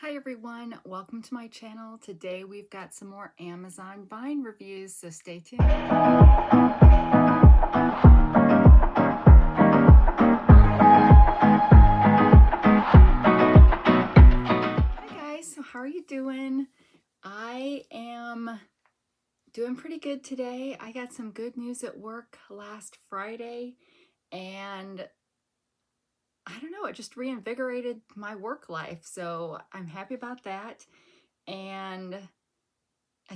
Hi everyone, welcome to my channel. Today we've got some more Amazon Vine reviews, so stay tuned. Hi guys, so how are you doing? I am doing pretty good today. I got some good news at work last Friday and I don't know, it just reinvigorated my work life. So I'm happy about that. And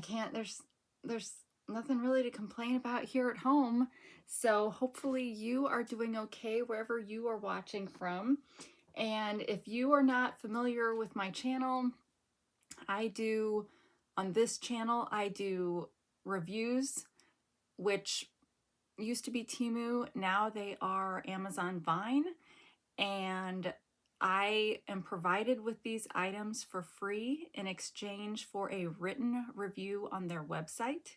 there's nothing really to complain about here at home. So hopefully you are doing okay wherever you are watching from. And if you are not familiar with my channel, on this channel, I do reviews, which used to be Temu. Now they are Amazon Vine. And I am provided with these items for free in exchange for a written review on their website.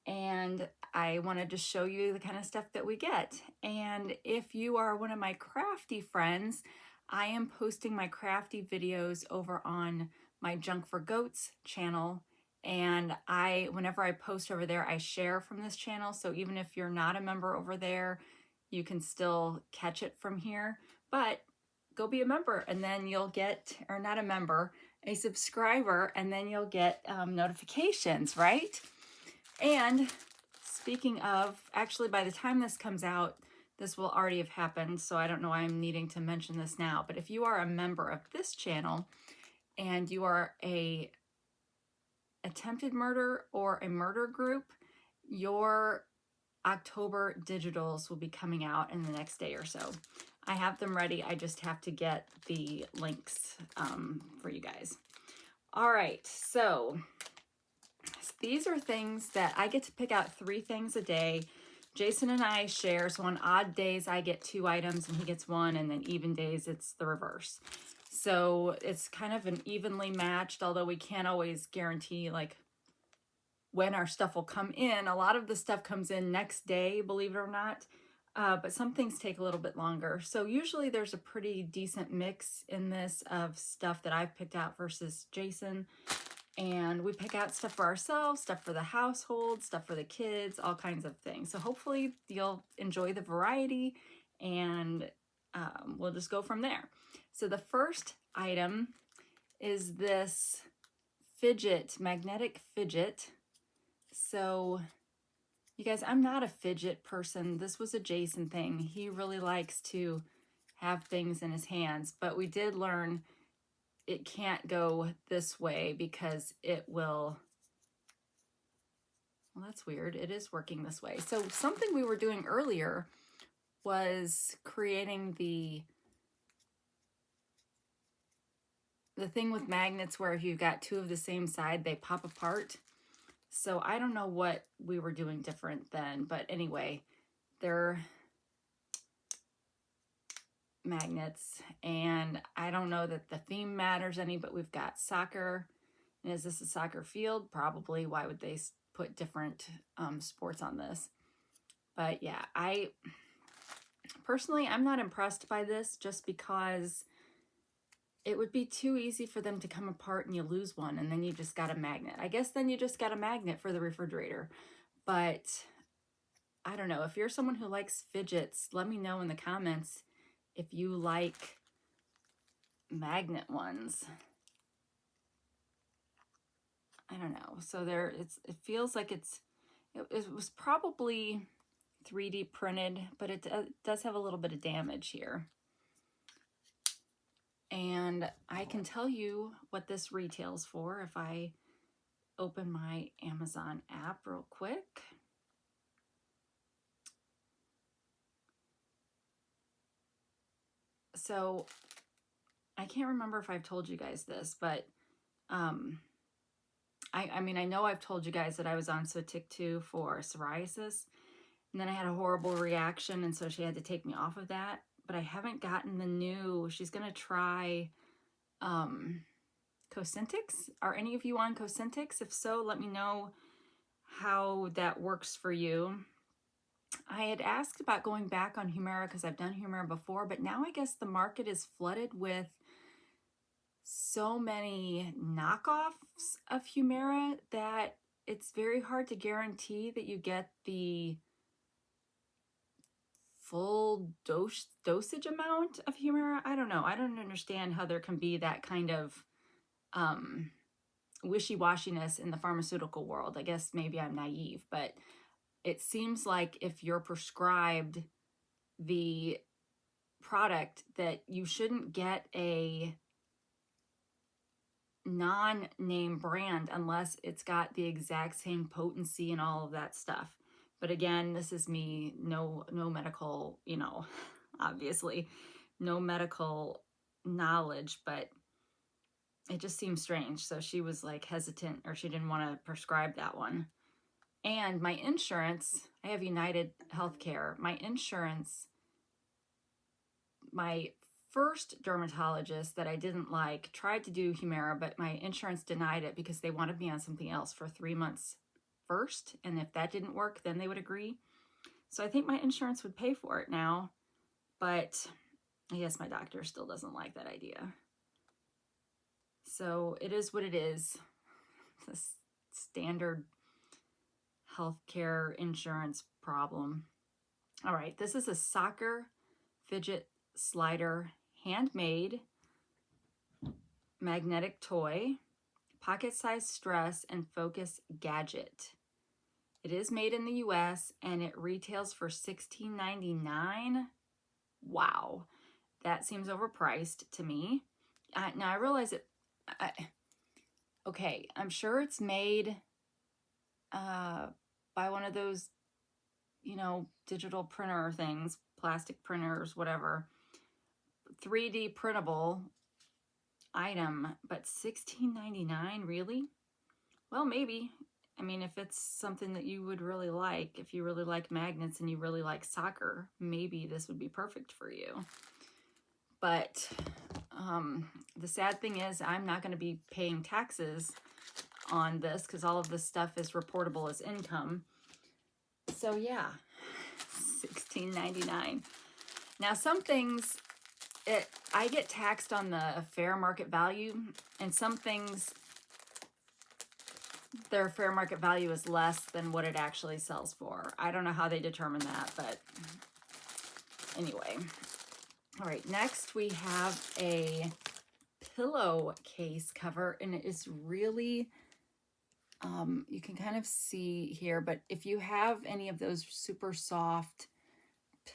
And I wanted to show you the kind of stuff that we get. And if you are one of my crafty friends, I am posting my crafty videos over on my Junk for Goats channel. And whenever I post over there, I share from this channel. So even if you're not a member over there, you can still catch it from here. But go be a member and then you'll get, or not a member, a subscriber, and then you'll get notifications, right? And speaking of, actually by the time this comes out, this will already have happened, so I don't know why I'm needing to mention this now, but if you are a member of this channel and you are a attempted murder or a murder group, your October digitals will be coming out in the next day or so. I have them ready. I just have to get the links for you guys. All right, so these are things that I get to pick out 3 things a day. Jason and I share, so on odd days I get 2 items and he gets 1, and then even days it's the reverse. So it's kind of an evenly matched, although we can't always guarantee like when our stuff will come in. A lot of the stuff comes in next day, believe it or not, but some things take a little bit longer. So usually there's a pretty decent mix in this of stuff that I've picked out versus Jason. And we pick out stuff for ourselves, stuff for the household, stuff for the kids, all kinds of things. So hopefully you'll enjoy the variety, and we'll just go from there. So the first item is this Fidget, magnetic fidget. So you guys, I'm not a fidget person. This was a Jason thing. He really likes to have things in his hands, but we did learn it can't go this way because it will, well, that's weird. It is working this way. So something we were doing earlier was creating the thing with magnets where if you've got 2 of the same side, they pop apart. So I don't know what we were doing different then, but anyway, they're magnets, and I don't know that the theme matters any, but we've got soccer. And is this a soccer field? Probably. Why would they put different sports on this? But yeah, personally, I'm not impressed by this just because it would be too easy for them to come apart and you lose one and then you just got a magnet. I guess then you just got a magnet for the refrigerator. But I don't know. If you're someone who likes fidgets, let me know in the comments if you like magnet ones. I don't know. So it feels like it was probably 3D printed, but it does have a little bit of damage here. And I can tell you what this retails for if I open my Amazon app real quick. So I can't remember if I've told you guys this, but I mean, I know I've told you guys that I was on Sotyktu for psoriasis, and then I had a horrible reaction, and so she had to take me off of that. But I haven't gotten the new, she's going to try Cosentyx. Are any of you on Cosentyx? If so, let me know how that works for you. I had asked about going back on Humira because I've done Humira before, but now I guess the market is flooded with so many knockoffs of Humira that it's very hard to guarantee that you get the full dosage amount of Humira. I don't know. I don't understand how there can be that kind of wishy-washiness in the pharmaceutical world. I guess maybe I'm naive, but it seems like if you're prescribed the product that you shouldn't get a non-name brand unless it's got the exact same potency and all of that stuff. But again, this is me, no medical, obviously no medical knowledge, but it just seems strange. So she was like hesitant, or she didn't want to prescribe that one. And my insurance, I have United Healthcare. My insurance, my first dermatologist that I didn't like tried to do Humira, but my insurance denied it because they wanted me on something else for 3 months first. And if that didn't work, then they would agree. So I think my insurance would pay for it now, but I guess my doctor still doesn't like that idea. So it is what it is. It's a standard healthcare insurance problem. All right, this is a soccer fidget slider, handmade, magnetic toy, pocket-sized stress and focus gadget. It is made in the US and it retails for $16.99. Wow, that seems overpriced to me. Now I realize it. Okay, I'm sure it's made by one of those, digital printer things, plastic printers, whatever. 3D printable item, but $16.99, really? Well, maybe. I mean, if it's something that you would really like, if you really like magnets and you really like soccer, maybe this would be perfect for you. But the sad thing is I'm not going to be paying taxes on this because all of this stuff is reportable as income. So yeah, $16.99. Now some things, I get taxed on the fair market value, and some things, their fair market value is less than what it actually sells for. I don't know how they determine that, but anyway. All right, next we have a pillowcase cover, and it is really, you can kind of see here, but if you have any of those super soft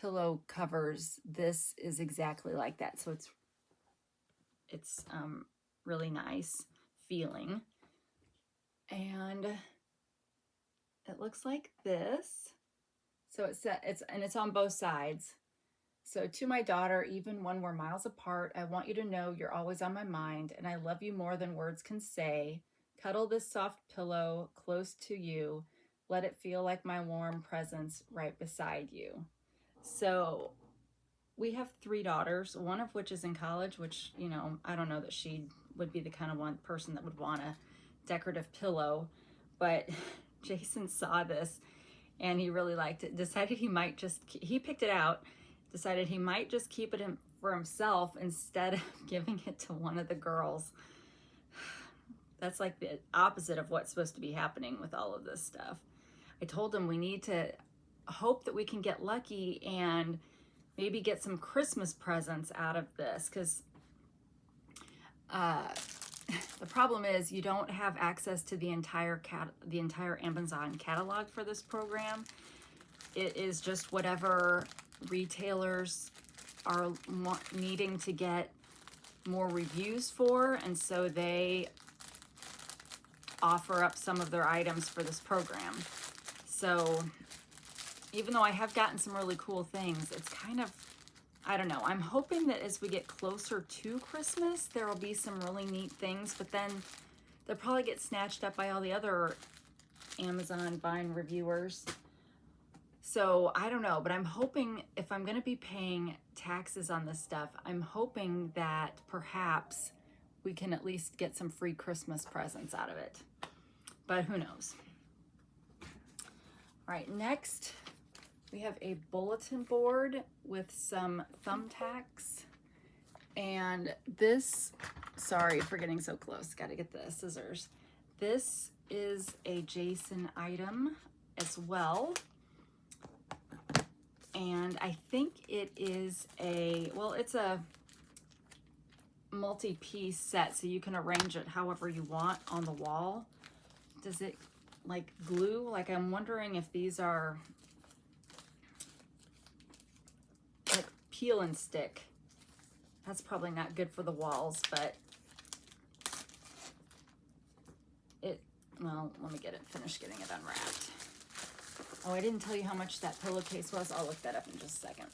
pillow covers, this is exactly like that. So it's really nice feeling. And it looks like this. So it's on both sides. So to my daughter, even when we're miles apart, I want you to know you're always on my mind, and I love you more than words can say. Cuddle this soft pillow close to you. Let it feel like my warm presence right beside you. So we have 3 daughters, one of which is in college, which, I don't know that she would be the kind of one person that would want a decorative pillow, but Jason saw this and he really liked it, decided he picked it out, decided he might just keep it for himself instead of giving it to one of the girls. That's like the opposite of what's supposed to be happening with all of this stuff. I told him we need to hope that we can get lucky and maybe get some Christmas presents out of this, because the problem is you don't have access to the entire Amazon catalog for this program. It is just whatever retailers are needing to get more reviews for, and so they offer up some of their items for this program. So even though I have gotten some really cool things, it's kind of, I don't know. I'm hoping that as we get closer to Christmas, there will be some really neat things, but then they'll probably get snatched up by all the other Amazon Vine reviewers. So I don't know, but I'm hoping, if I'm going to be paying taxes on this stuff, I'm hoping that perhaps we can at least get some free Christmas presents out of it. But who knows? All right, next we have a bulletin board with some thumbtacks. And this, sorry for getting so close, gotta get the scissors. This is a Jason item as well. And I think it is a, well, it's a multi-piece set, so you can arrange it however you want on the wall. Does it like glue? Like, I'm wondering if these are like peel and stick. That's probably not good for the walls, but it, well, let me get it, finish getting it unwrapped. Oh, I didn't tell you how much that pillowcase was. I'll look that up in just a second.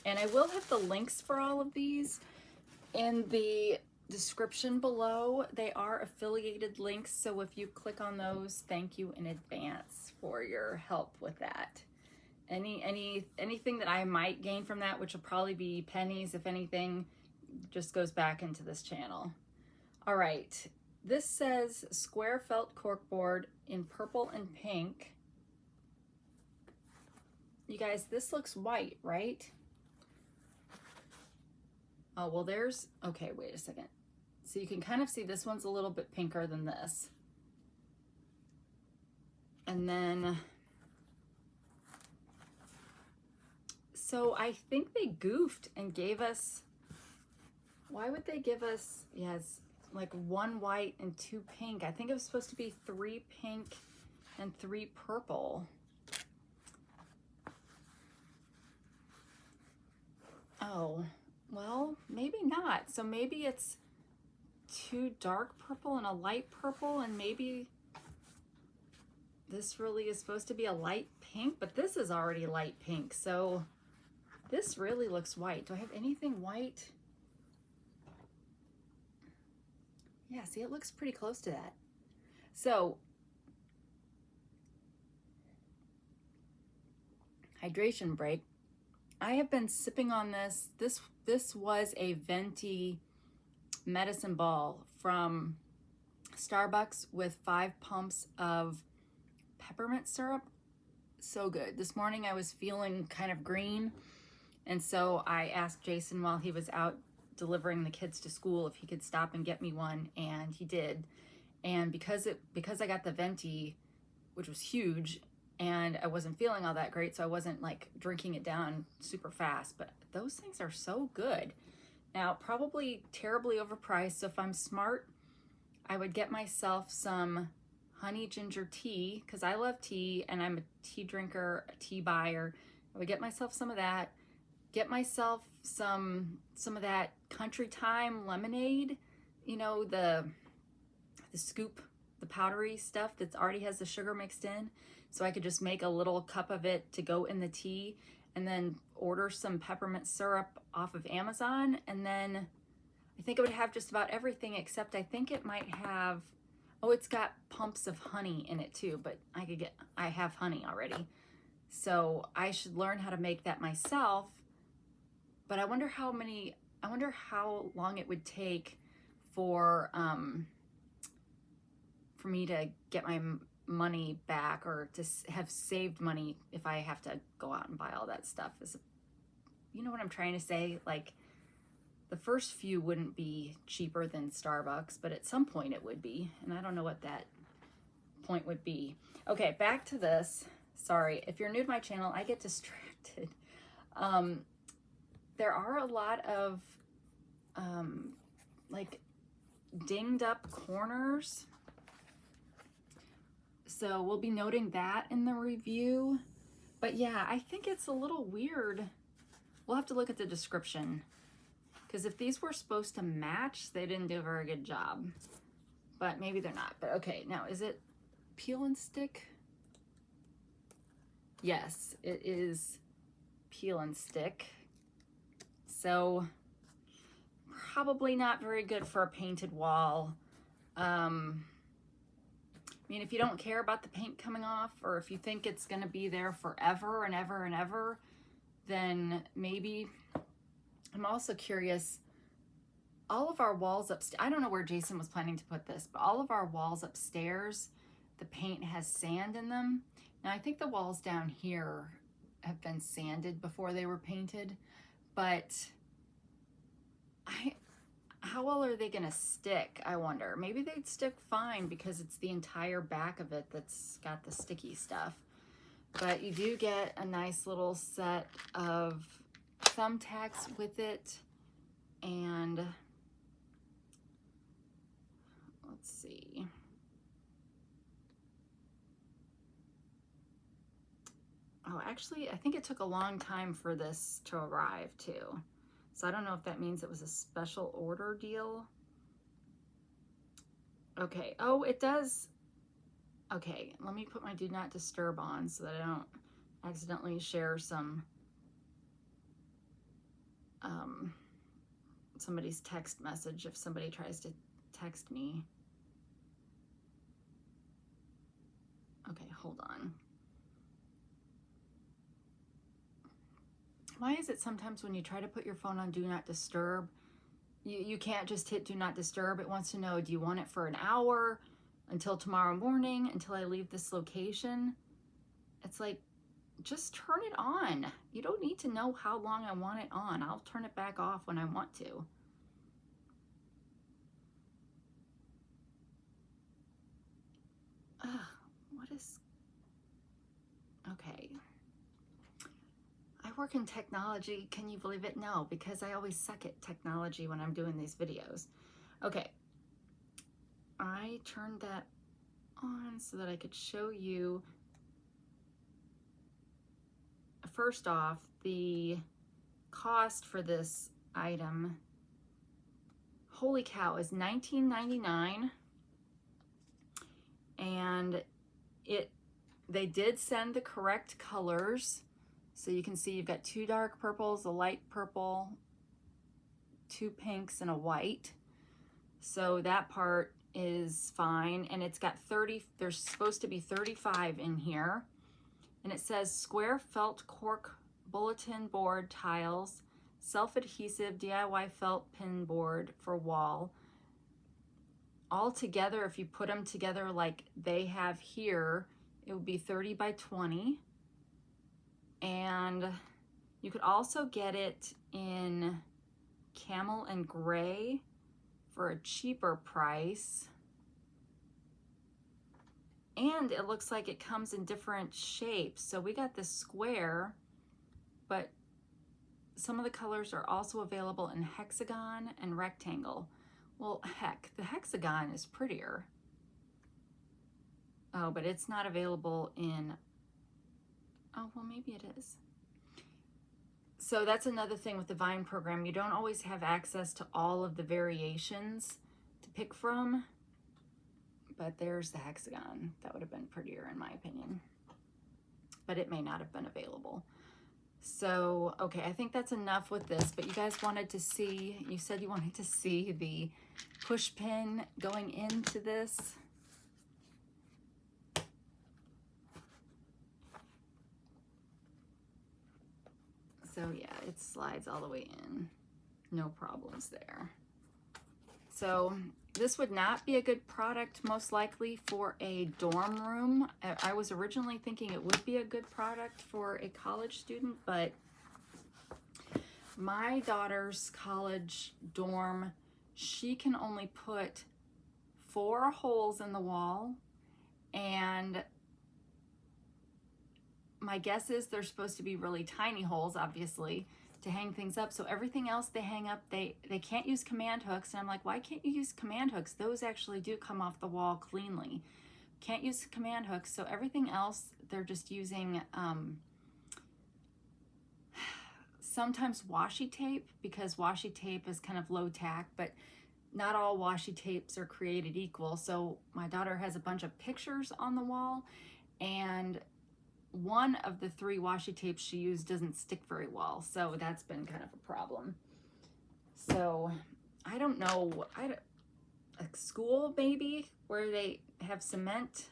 And I will have the links for all of these in the description below. They are affiliated links, so if you click on those, thank you in advance for your help with that. Anything that I might gain from that, which will probably be pennies, if anything, just goes back into this channel. All right, this says square felt corkboard in purple and pink. You guys, this looks white, right? Oh, well, there's, okay, wait a second. So you can kind of see this one's a little bit pinker than this. And then, so I think they goofed and gave us, why would they give us, yes, like 1 white and 2 pink? I think it was supposed to be 3 pink and 3 purple. Oh, well, maybe not. So maybe it's 2 dark purple and a light purple, and maybe this really is supposed to be a light pink, but this is already light pink. So this really looks white. Do I have anything white? Yeah, see, it looks pretty close to that. So, hydration break. I have been sipping on this. This was a venti medicine ball from Starbucks with 5 pumps of peppermint syrup. So good. This morning I was feeling kind of green, and so I asked Jason while he was out delivering the kids to school if he could stop and get me one, and he did. And because I got the venti, which was huge, and I wasn't feeling all that great, so I wasn't like drinking it down super fast, but those things are so good. Now, probably terribly overpriced, so if I'm smart, I would get myself some honey ginger tea, because I love tea and I'm a tea drinker, a tea buyer. I would get myself some of that, get myself some of that country time lemonade, you know, the scoop, the powdery stuff that already has the sugar mixed in, so I could just make a little cup of it to go in the tea, and then order some peppermint syrup off of Amazon. And then I think it would have just about everything, except I think it might have, oh, it's got pumps of honey in it too, but I have honey already. So I should learn how to make that myself. But I wonder how long it would take for me to get my money back, or to have saved money if I have to go out and buy all that stuff. You know what I'm trying to say? Like, the first few wouldn't be cheaper than Starbucks, but at some point it would be, and I don't know what that point would be. Okay, back to this. Sorry, if you're new to my channel, I get distracted. There are a lot of like dinged up corners, so we'll be noting that in the review. But yeah, I think it's a little weird. We'll have to look at the description, because if these were supposed to match, they didn't do a very good job. But maybe they're not. But okay, now is it peel and stick? Yes, it is peel and stick. So probably not very good for a painted wall. I mean, if you don't care about the paint coming off, or if you think it's going to be there forever and ever and ever, then maybe. I'm also curious, all of our walls upstairs, I don't know where Jason was planning to put this, but all of our walls upstairs, the paint has sand in them. Now, I think the walls down here have been sanded before they were painted, but how well are they gonna stick, I wonder? Maybe they'd stick fine because it's the entire back of it that's got the sticky stuff. But you do get a nice little set of thumbtacks with it. And let's see. Oh, actually, I think it took a long time for this to arrive too. So I don't know if that means it was a special order deal. Okay, oh, it does. Okay, let me put my do not disturb on so that I don't accidentally share somebody's text message if somebody tries to text me. Okay, hold on. Why is it sometimes when you try to put your phone on do not disturb, you can't just hit do not disturb? It wants to know, do you want it for an hour, until tomorrow morning, until I leave this location? It's like, just turn it on. You don't need to know how long I want it on. I'll turn it back off when I want to. What is... Okay. I work in technology. Can you believe it? No, because I always suck at technology when I'm doing these videos. Okay. I turned that on so that I could show you, first off, the cost for this item. Holy cow, is $19.99. And they did send the correct colors. So you can see you've got 2 dark purples, a light purple, 2 pinks, and a white. So that part is fine. And it's got 30, there's supposed to be 35 in here. And it says square felt cork bulletin board tiles, self-adhesive DIY felt pin board for wall. All together, if you put them together like they have here, it would be 30 by 20. And you could also get it in camel and gray for a cheaper price. And it looks like it comes in different shapes. So we got this square, but some of the colors are also available in hexagon and rectangle. Well, heck, the hexagon is prettier. Oh, but it's not available in, oh, well, maybe it is. So that's another thing with the Vine program. You don't always have access to all of the variations to pick from, but there's the hexagon. That would have been prettier in my opinion, but it may not have been available. So, okay, I think that's enough with this, but you guys wanted to see, you said you wanted to see the push pin going into this. So yeah, it slides all the way in. No problems there. So this would not be a good product most likely for a dorm room. I was originally thinking it would be a good product for a college student, but my daughter's college dorm, she can only put 4 holes in the wall, and my guess is they're supposed to be really tiny holes, obviously, to hang things up. So everything else they hang up, they can't use command hooks. And I'm like, why can't you use command hooks? Those actually do come off the wall cleanly. Can't use command hooks. So everything else, they're just using sometimes washi tape, because washi tape is kind of low tack, but not all washi tapes are created equal. So my daughter has a bunch of pictures on the wall, and one of the 3 washi tapes she used doesn't stick very well. So that's been kind of a problem. So I don't know, a school maybe where they have cement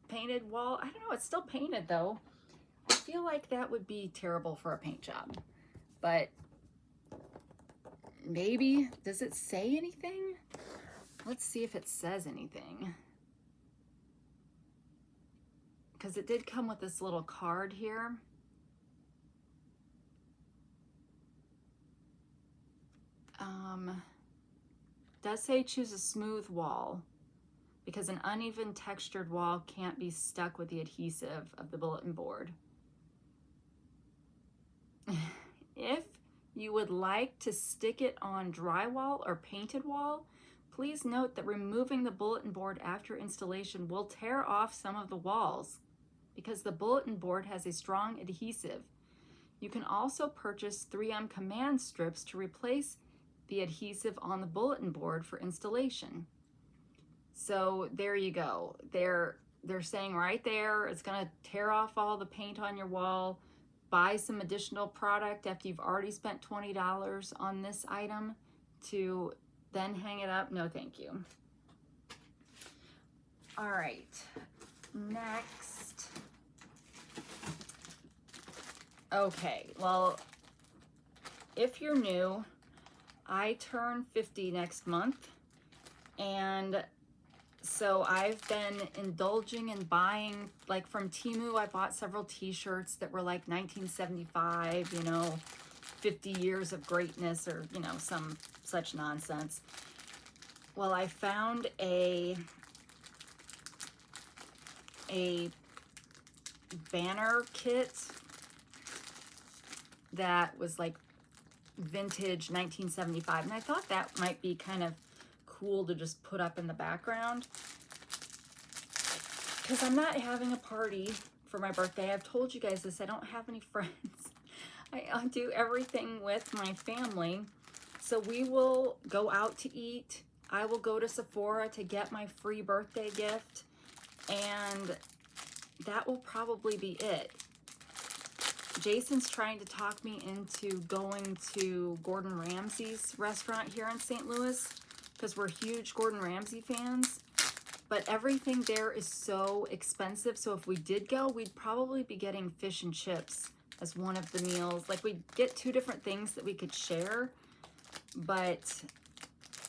painted wall. I don't know, it's still painted though. I feel like that would be terrible for a paint job, but maybe. Does it say anything? Let's see if it says anything. Because it did come with this little card here. Does say choose a smooth wall because an uneven textured wall can't be stuck with the adhesive of the bulletin board. If you would like to stick it on drywall or painted wall, please note that removing the bulletin board after installation will tear off some of the walls because the bulletin board has a strong adhesive. You can also purchase 3M command strips to replace the adhesive on the bulletin board for installation. So there you go. They're saying right there, it's going to tear off all the paint on your wall. Buy some additional product after you've already spent $20 on this item to then hang it up. No, thank you. All right, next. Okay, well, if you're new, I turn 50 next month, and so I've been indulging in buying, like from Temu, I bought several t-shirts that were like 1975, you know, 50 years of greatness, or, you know, some such nonsense. Well, I found a banner kit that was like vintage 1975, and I thought that might be kind of cool to just put up in the background because I'm not having a party for my birthday. I've told you guys this. I don't have any friends. I do everything with my family. So we will go out to eat. I will go to Sephora to get my free birthday gift, and that will probably be it. Jason's trying to talk me into going to Gordon Ramsay's restaurant here in St. Louis because we're huge Gordon Ramsay fans, but everything there is so expensive. So if we did go, we'd probably be getting fish and chips as one of the meals. Like, we'd get 2 different things that we could share, but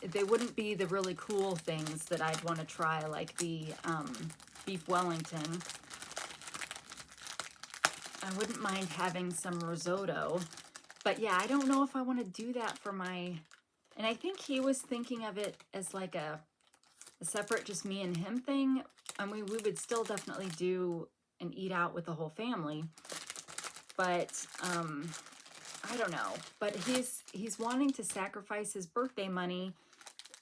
they wouldn't be the really cool things that I'd want to try, like the beef Wellington. I wouldn't mind having some risotto, but yeah, I don't know if I want to do that for my, and I think he was thinking of it as like a separate just me and him thing. I mean, we would still definitely do an eat out with the whole family, but I don't know. But he's wanting to sacrifice his birthday money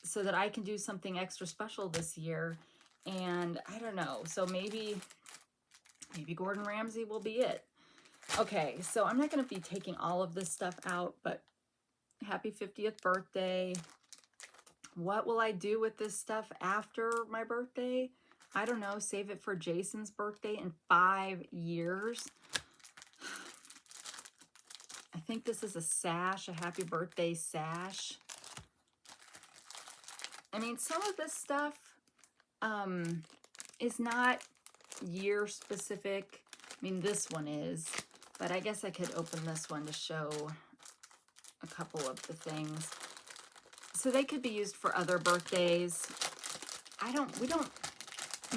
so that I can do something extra special this year, and I don't know. So maybe Gordon Ramsay will be it. Okay, so I'm not going to be taking all of this stuff out, but happy 50th birthday. What will I do with this stuff after my birthday? I don't know. Save it for Jason's birthday in 5 years. I think this is a sash, a happy birthday sash. I mean, some of this stuff is not year specific. I mean, this one is, but I guess I could open this one to show a couple of the things. So they could be used for other birthdays. I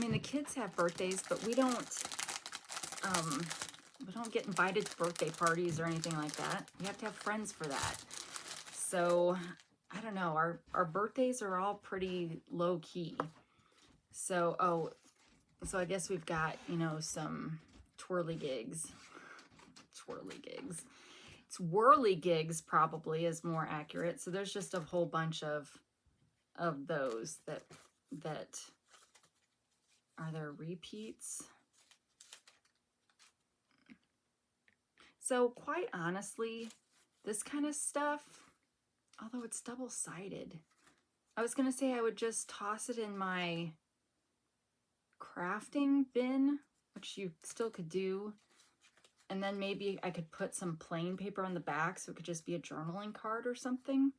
mean, the kids have birthdays, but we don't get invited to birthday parties or anything like that. You have to have friends for that. So I don't know, our birthdays are all pretty low key. So, so I guess we've got, you know, some twirlygigs. Twirlygigs. It's whirlygigs probably is more accurate. So there's just a whole bunch of those that are there repeats. So quite honestly, this kind of stuff, although it's double-sided, I was going to say I would just toss it in my crafting bin, which you still could do. And then maybe I could put some plain paper on the back so it could just be a journaling card or something.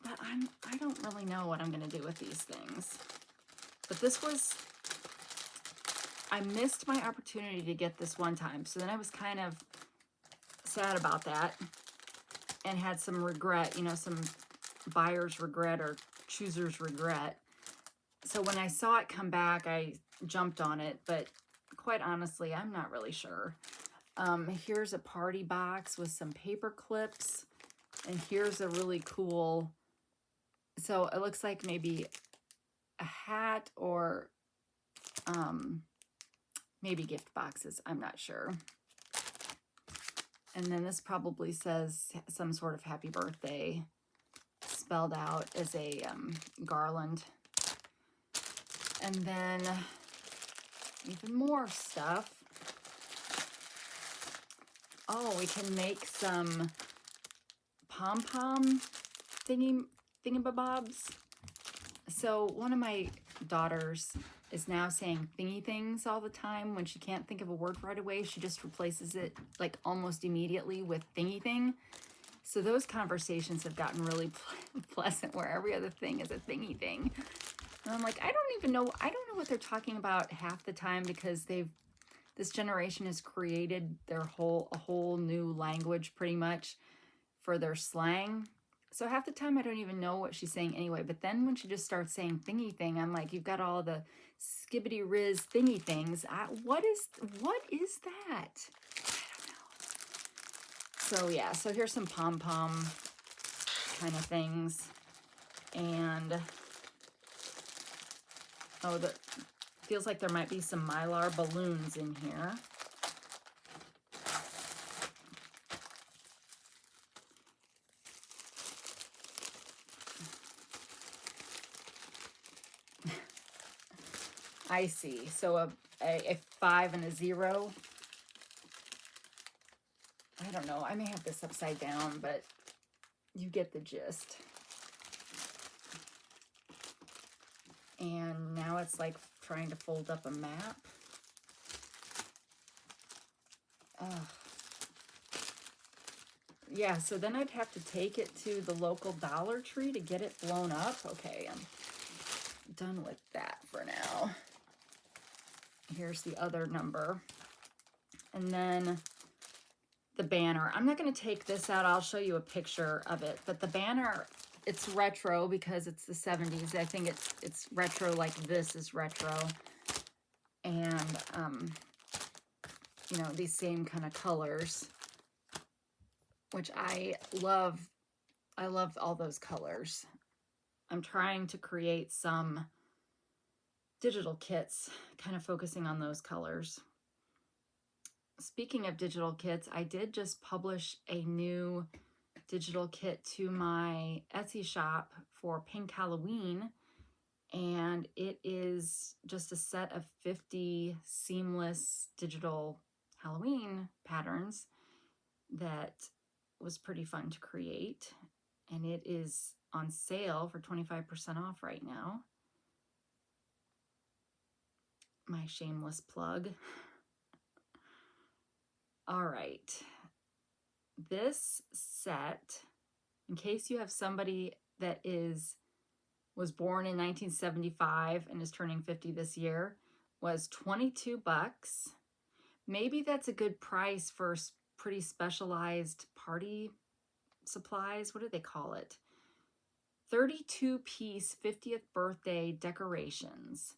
But I don't really know what I'm going to do with these things. But this was, I missed my opportunity to get this one time. So then I was kind of sad about that and had some regret, you know, some buyer's regret or chooser's regret. So when I saw it come back, I jumped on it, but quite honestly, I'm not really sure. Here's a party box with some paper clips. And here's a really cool, so it looks like maybe a hat or maybe gift boxes. I'm not sure. And then this probably says some sort of happy birthday spelled out as a garland. And then even more stuff. Oh, we can make some pom-pom thingamabobs. So one of my daughters is now saying thingy things all the time. When she can't think of a word right away, she just replaces it like almost immediately with thingy thing. So those conversations have gotten really pleasant, where every other thing is a thingy thing. And I'm like, I don't know what they're talking about half the time, because this generation has created a whole new language pretty much for their slang. So half the time I don't even know what she's saying anyway. But then when she just starts saying thingy thing, I'm like, you've got all the skibbity riz thingy things. What is that? I don't know. So yeah, so here's some pom-pom kind of things. And oh, feels like there might be some Mylar balloons in here. I see. So a 5 and a 0. I don't know. I may have this upside down, but you get the gist. And now it's like trying to fold up a map. Yeah, so then I'd have to take it to the local Dollar Tree to get it blown up. Okay, I'm done with that for now. Here's the other number. And then the banner. I'm not going to take this out. I'll show you a picture of it. But the banner, it's retro because it's the 70s. I think it's retro like this is retro. And, you know, these same kind of colors, which I love. I love all those colors. I'm trying to create some digital kits, kind of focusing on those colors. Speaking of digital kits, I did just publish a new digital kit to my Etsy shop for Pink Halloween, and it is just a set of 50 seamless digital Halloween patterns that was pretty fun to create, and it is on sale for 25% off right now. My shameless plug. All right, this set, in case you have somebody that was born in 1975 and is turning 50 this year, was $22. Maybe that's a good price for pretty specialized party supplies. What do they call it? 32-piece 50th birthday decorations.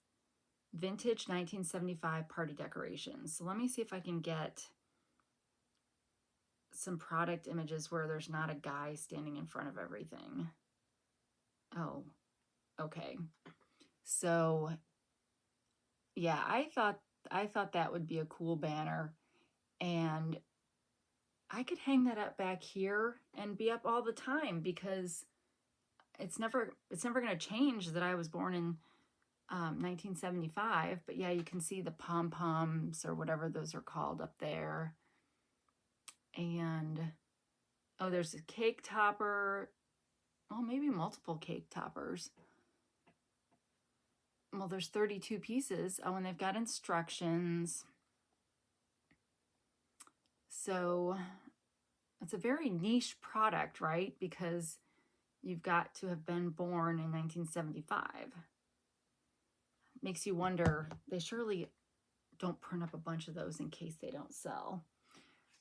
Vintage 1975 party decorations. So let me see if I can get some product images where there's not a guy standing in front of everything. Oh, okay. So yeah, I thought that would be a cool banner, and I could hang that up back here and be up all the time, because it's never going to change that I was born in 1975. But yeah, you can see the pom-poms or whatever those are called up there. And oh, there's a cake topper. Oh, maybe multiple cake toppers. Well, there's 32 pieces. Oh, and they've got instructions. So it's a very niche product, right? Because you've got to have been born in 1975. Makes you wonder, they surely don't print up a bunch of those in case they don't sell.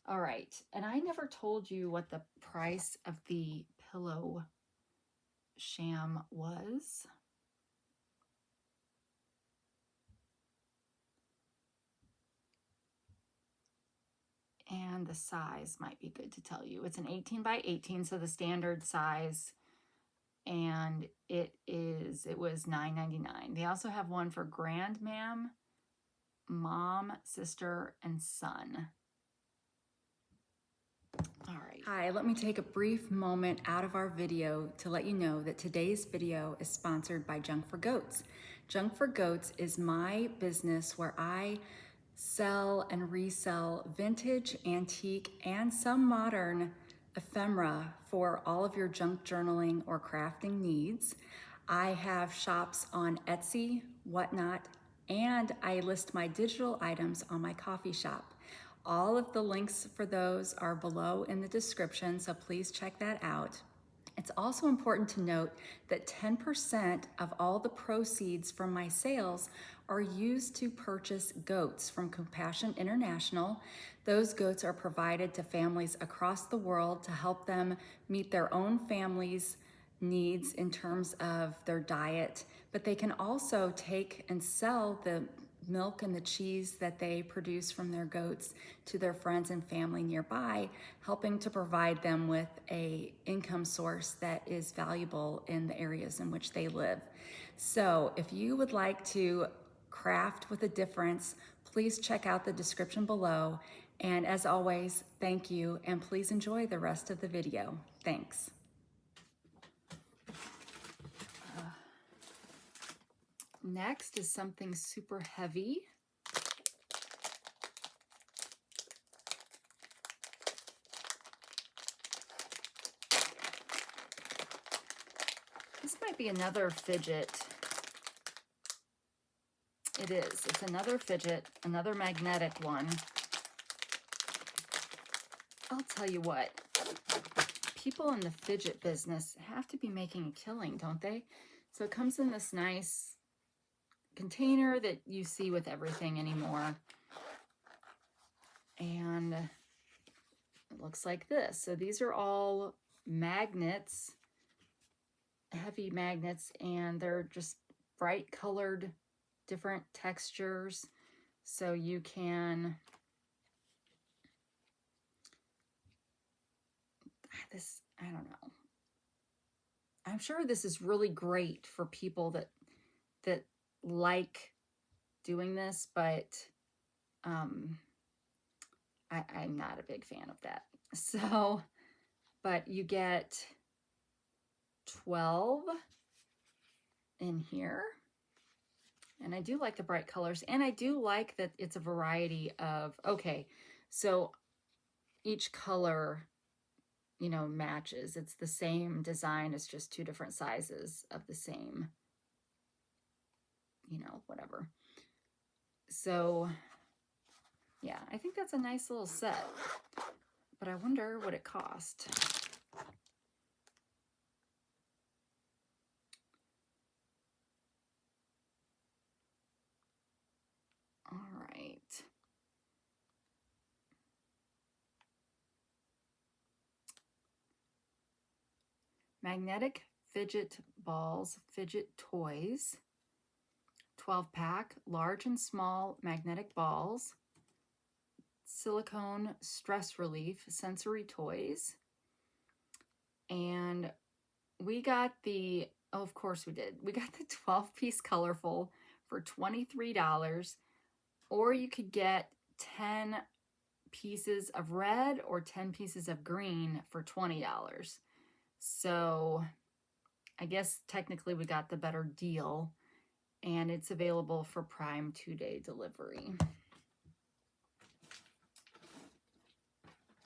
All right, and I never told you what the price of the pillow sham was. And the size might be good to tell you. It's an 18 by 18, so the standard size, and it was $9.99. They also have one for grandmam, mom, sister, and son. All right. Hi, let me take a brief moment out of our video to let you know that today's video is sponsored by Junk for Goats. Junk for Goats is my business where I sell and resell vintage, antique, and some modern ephemera for all of your junk journaling or crafting needs. I have shops on Etsy, Whatnot, and I list my digital items on my coffee shop. All of the links for those are below in the description, so please check that out. It's also important to note that 10% of all the proceeds from my sales are used to purchase goats from Compassion International. Those goats are provided to families across the world to help them meet their own families' needs in terms of their diet, but they can also take and sell the milk and the cheese that they produce from their goats to their friends and family nearby, helping to provide them with a income source that is valuable in the areas in which they live. So if you would like to craft with a difference, please check out the description below. And as always, thank you, and please enjoy the rest of the video. Thanks. Next is something super heavy. This might be another Fidget. It is. It's another Fidget, another magnetic one. I'll tell you what, people in the Fidget business have to be making a killing, don't they? So it comes in this nice container that you see with everything anymore. And it looks like this. So these are all magnets, heavy magnets, and they're just bright colored, different textures. So you can, I don't know. I'm sure this is really great for people that like doing this, but I'm not a big fan of that. So, but you get 12 in here. And I do like the bright colors, and I do like that it's a variety of, okay, so each color, you know, matches. It's the same design, it's just two different sizes of the same, you know, whatever. So yeah, I think that's a nice little set, but I wonder what it cost. All right. Magnetic Fidget Balls, Fidget Toys. 12-pack, large and small magnetic balls. Silicone stress relief sensory toys. And we got the, oh, of course we did. We got the 12-piece colorful for $23, or you could get 10 pieces of red or 10 pieces of green for $20. So I guess technically we got the better deal, and it's available for Prime 2-day delivery.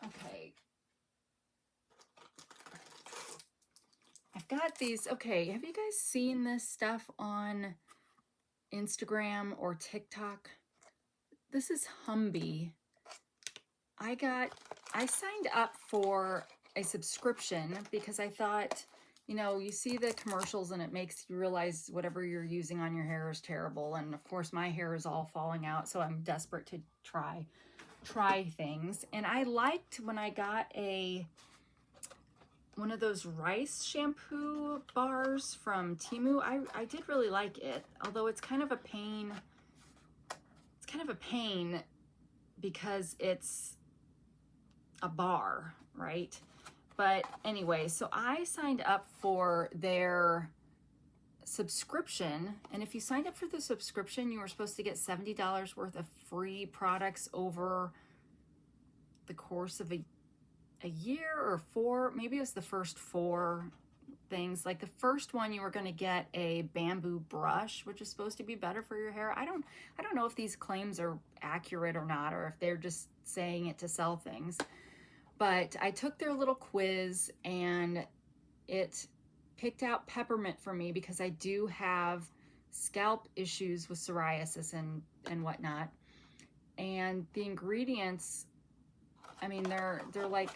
Okay. I've got these. Okay, have you guys seen this stuff on Instagram or TikTok? This is Humby. I signed up for a subscription because I thought, you know, you see the commercials and it makes you realize whatever you're using on your hair is terrible. And of course my hair is all falling out, so I'm desperate to try things. And I liked when I got one of those rice shampoo bars from Temu. I did really like it, although it's kind of a pain. It's kind of a pain because it's a bar, right? But anyway, so I signed up for their subscription, and if you signed up for the subscription, you were supposed to get $70 worth of free products over the course of a year or 4, maybe it was the first 4 things. Like the first one, you were going to get a bamboo brush, which is supposed to be better for your hair. I don't know if these claims are accurate or not, or if they're just saying it to sell things. But I took their little quiz and it picked out peppermint for me because I do have scalp issues with psoriasis and whatnot. And the ingredients, I mean, they're like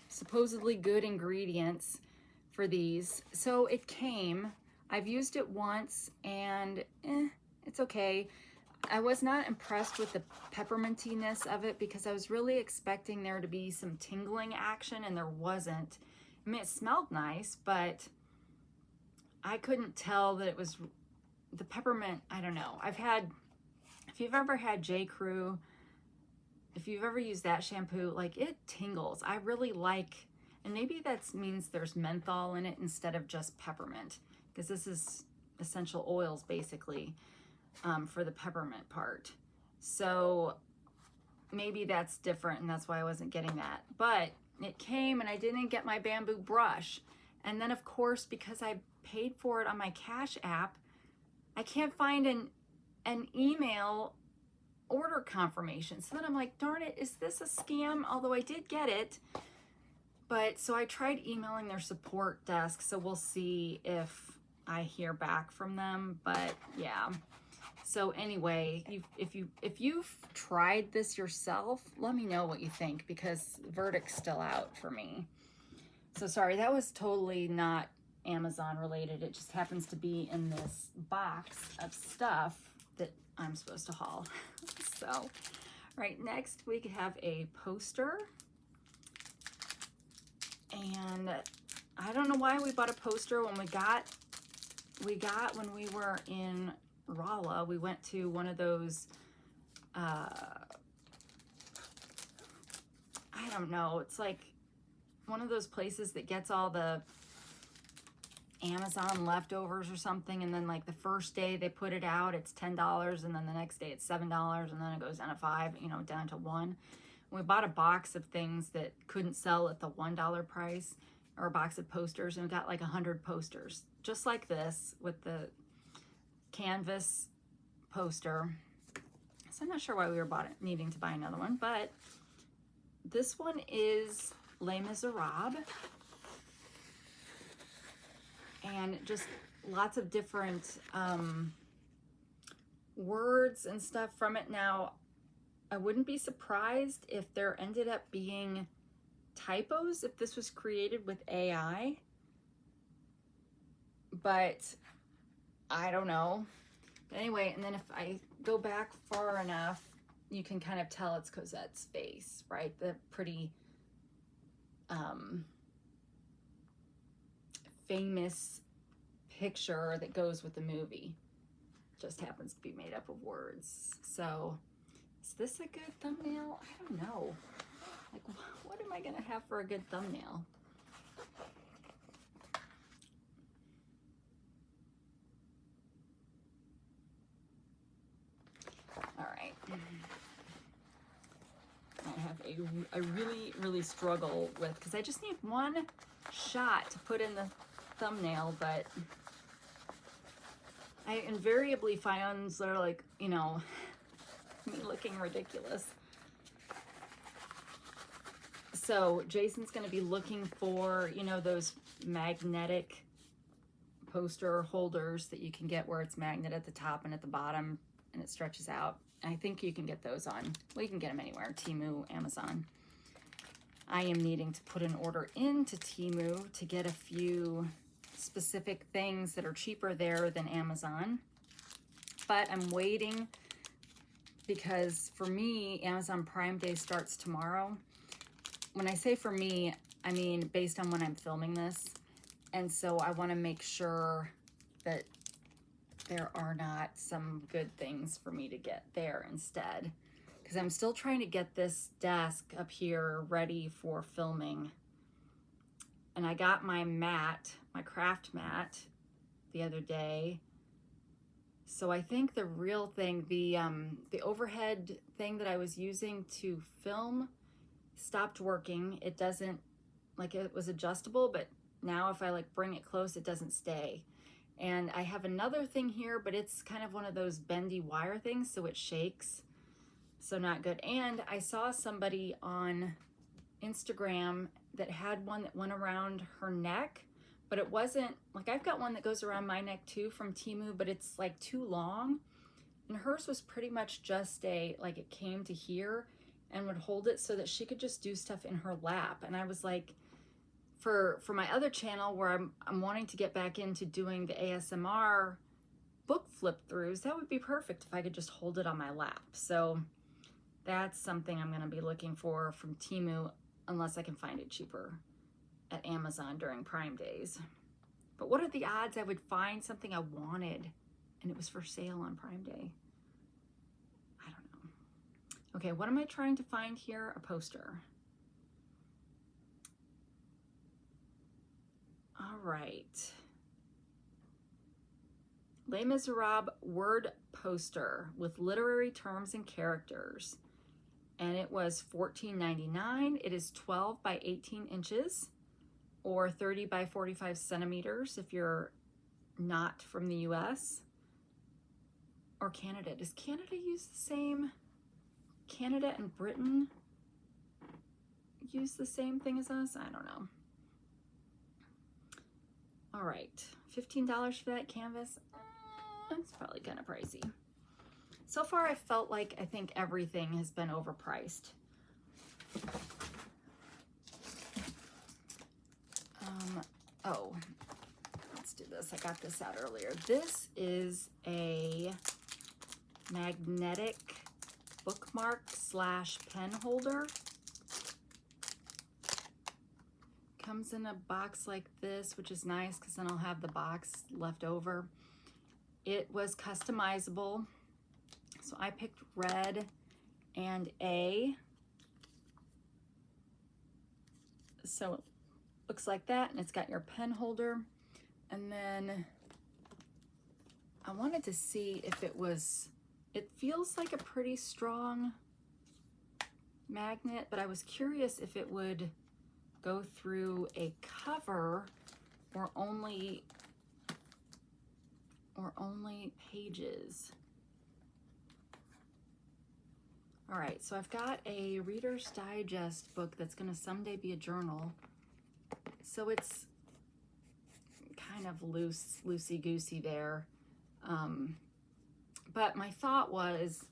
supposedly good ingredients for these. So it came. I've used it once and it's okay. I was not impressed with the peppermintiness of it because I was really expecting there to be some tingling action, and there wasn't. I mean, it smelled nice, but I couldn't tell that it was the peppermint. I don't know. If you've ever had J. Crew, if you've ever used that shampoo, like it tingles. I really like, and maybe that means there's menthol in it instead of just peppermint, because this is essential oils basically for the peppermint part. So maybe that's different and that's why I wasn't getting that. But it came and I didn't get my bamboo brush. And then of course, because I paid for it on my Cash app, I can't find an email order confirmation. So then I'm like, darn it, is this a scam? Although I did get it. But so I tried emailing their support desk. So we'll see if I hear back from them. But yeah. So anyway, if you've tried this yourself, let me know what you think, because the verdict's still out for me. So sorry, that was totally not Amazon related. It just happens to be in this box of stuff that I'm supposed to haul. So, all right, next we have a poster. And I don't know why we bought a poster when when we were in Rolla, we went to one of those, I don't know, it's like one of those places that gets all the Amazon leftovers or something, and then like the first day they put it out, it's $10, and then the next day it's $7, and then it goes down to $5, you know, down to $1. We bought a box of things that couldn't sell at the $1 price, or a box of posters, and we got like 100 posters, just like this, with the canvas poster. So I'm not sure why we were needing to buy another one, but this one is Les Miserables, and just lots of different words and stuff from it. Now, I wouldn't be surprised if there ended up being typos if this was created with AI, but I don't know. But anyway, and then if I go back far enough, you can kind of tell it's Cosette's face, right? The pretty famous picture that goes with the movie. Just happens to be made up of words. So is this a good thumbnail? I don't know. Like, what am I gonna have for a good thumbnail? All right. I really struggle with, because I just need one shot to put in the thumbnail, but I invariably find ones that are like, you know, me looking ridiculous. So Jason's going to be looking for, you know, those magnetic poster holders that you can get where it's magnet at the top and at the bottom and it stretches out. I think you can get those on, well, you can get them anywhere, Temu, Amazon. I am needing to put an order into Temu to get a few specific things that are cheaper there than Amazon. But I'm waiting because for me, Amazon Prime Day starts tomorrow. When I say for me, I mean based on when I'm filming this. And so I want to make sure that there are not some good things for me to get there instead. because I'm still trying to get this desk up here ready for filming. And I got my mat, my craft mat, the other day. So I think the real thing, the overhead thing that I was using to film stopped working. It doesn't, like, it was adjustable, but now if I like bring it close, it doesn't stay. And I have another thing here, but it's kind of one of those bendy wire things, so it shakes. So not good. And I saw somebody on Instagram that had one that went around her neck, but it wasn't, like, I've got one that goes around my neck too from Temu, but it's like too long. And hers was pretty much just like it came to here and would hold it so that she could just do stuff in her lap. And I was like, for my other channel where I'm wanting to get back into doing the ASMR book flip throughs, that would be perfect if I could just hold it on my lap. So that's something I'm going to be looking for from Temu, unless I can find it cheaper at Amazon during Prime days. But what are the odds I would find something I wanted and it was for sale on Prime Day? I don't know. Okay, what am I trying to find here? A poster. All right. Les Miserables word poster with literary terms and characters. And it was $14.99. It is 12 by 18 inches or 30 by 45 centimeters if you're not from the US or Canada. Does Canada use the same? Canada and Britain use the same thing as us? I don't know. All right, $15 for that canvas. It's probably kind of pricey. So far, I felt like I think everything has been overpriced. Oh, let's do this. I got this out earlier. This is a magnetic bookmark / pen holder. Comes in a box like this, which is nice because then I'll have the box left over. It was customizable. So I picked red and A. So it looks like that, and it's got your pen holder. And then I wanted to see if it feels like a pretty strong magnet, but I was curious if it would go through a cover or only pages. All right, so I've got a Reader's Digest book that's going to someday be a journal. So it's kind of loosey-goosey there. But my thought was,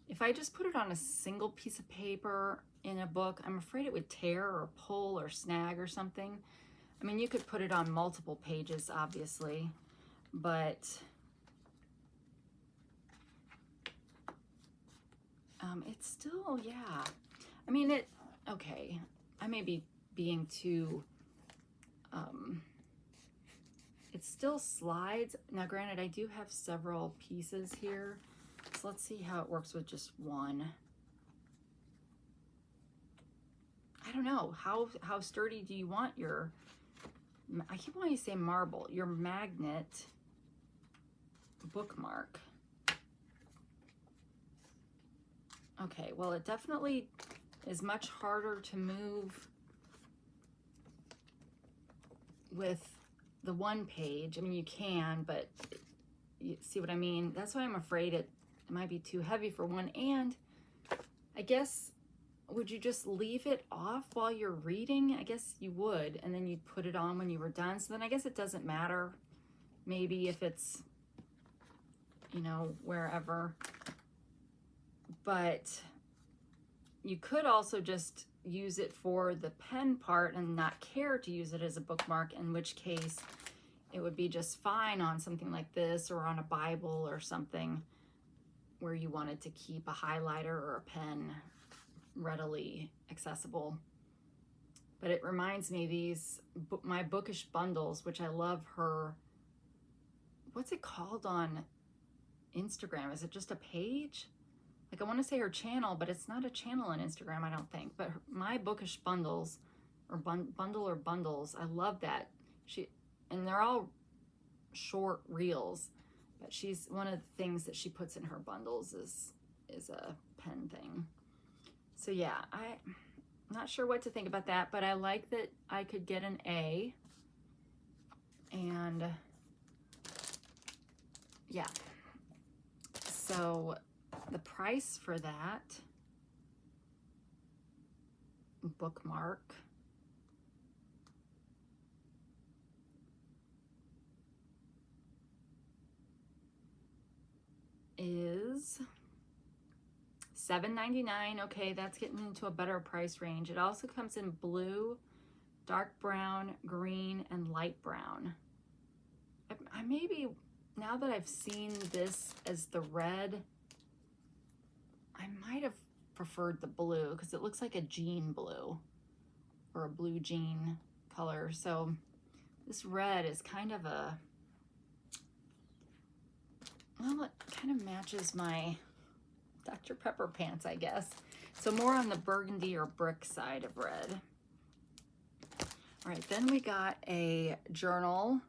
if I just put it on a single piece of paper in a book, I'm afraid it would tear or pull or snag or something. I mean, you could put it on multiple pages, obviously, but it's still, yeah. I mean, okay, I may be being too, it still slides. Now, granted, I do have several pieces here, so let's see how it works with just one. I don't know, how sturdy do you want your, I keep wanting to say marble, your magnet bookmark. Okay, well, it definitely is much harder to move with the one page. I mean, you can, but you see what I mean? That's why I'm afraid it might be too heavy for one. And I guess, would you just leave it off while you're reading? I guess you would, and then you'd put it on when you were done. So then I guess it doesn't matter, maybe if it's, you know, wherever. But you could also just use it for the pen part and not care to use it as a bookmark, in which case it would be just fine on something like this or on a Bible or something where you wanted to keep a highlighter or a pen readily accessible. But it reminds me, my bookish bundles, which I love her, what's it called on Instagram? Is it just a page? like I want to say her channel, but it's not a channel on Instagram, I don't think. But My Bookish Bundles, or Bundle or Bundles, I love that. And they're all short reels, but she's one of the things that she puts in her bundles is a pen thing. So yeah, I'm not sure what to think about that, but I like that I could get an A. And yeah, so the price for that Bookmark is $7.99. Okay, that's getting into a better price range. It also comes in blue, dark brown, green, and light brown. I maybe, now that I've seen this as the red, I might have preferred the blue because it looks like a jean blue or a blue jean color. So this red is kind of a, well, it kind of matches my Dr. Pepper pants, I guess. So more on the burgundy or brick side of red. All right, then we got a journal,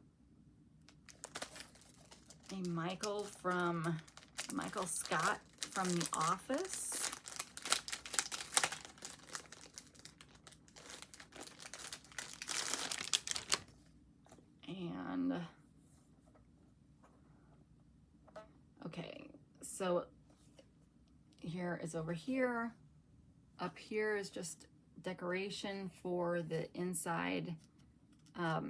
a Michael Scott from The Office. And okay, so here is over here. Up here is just decoration for the inside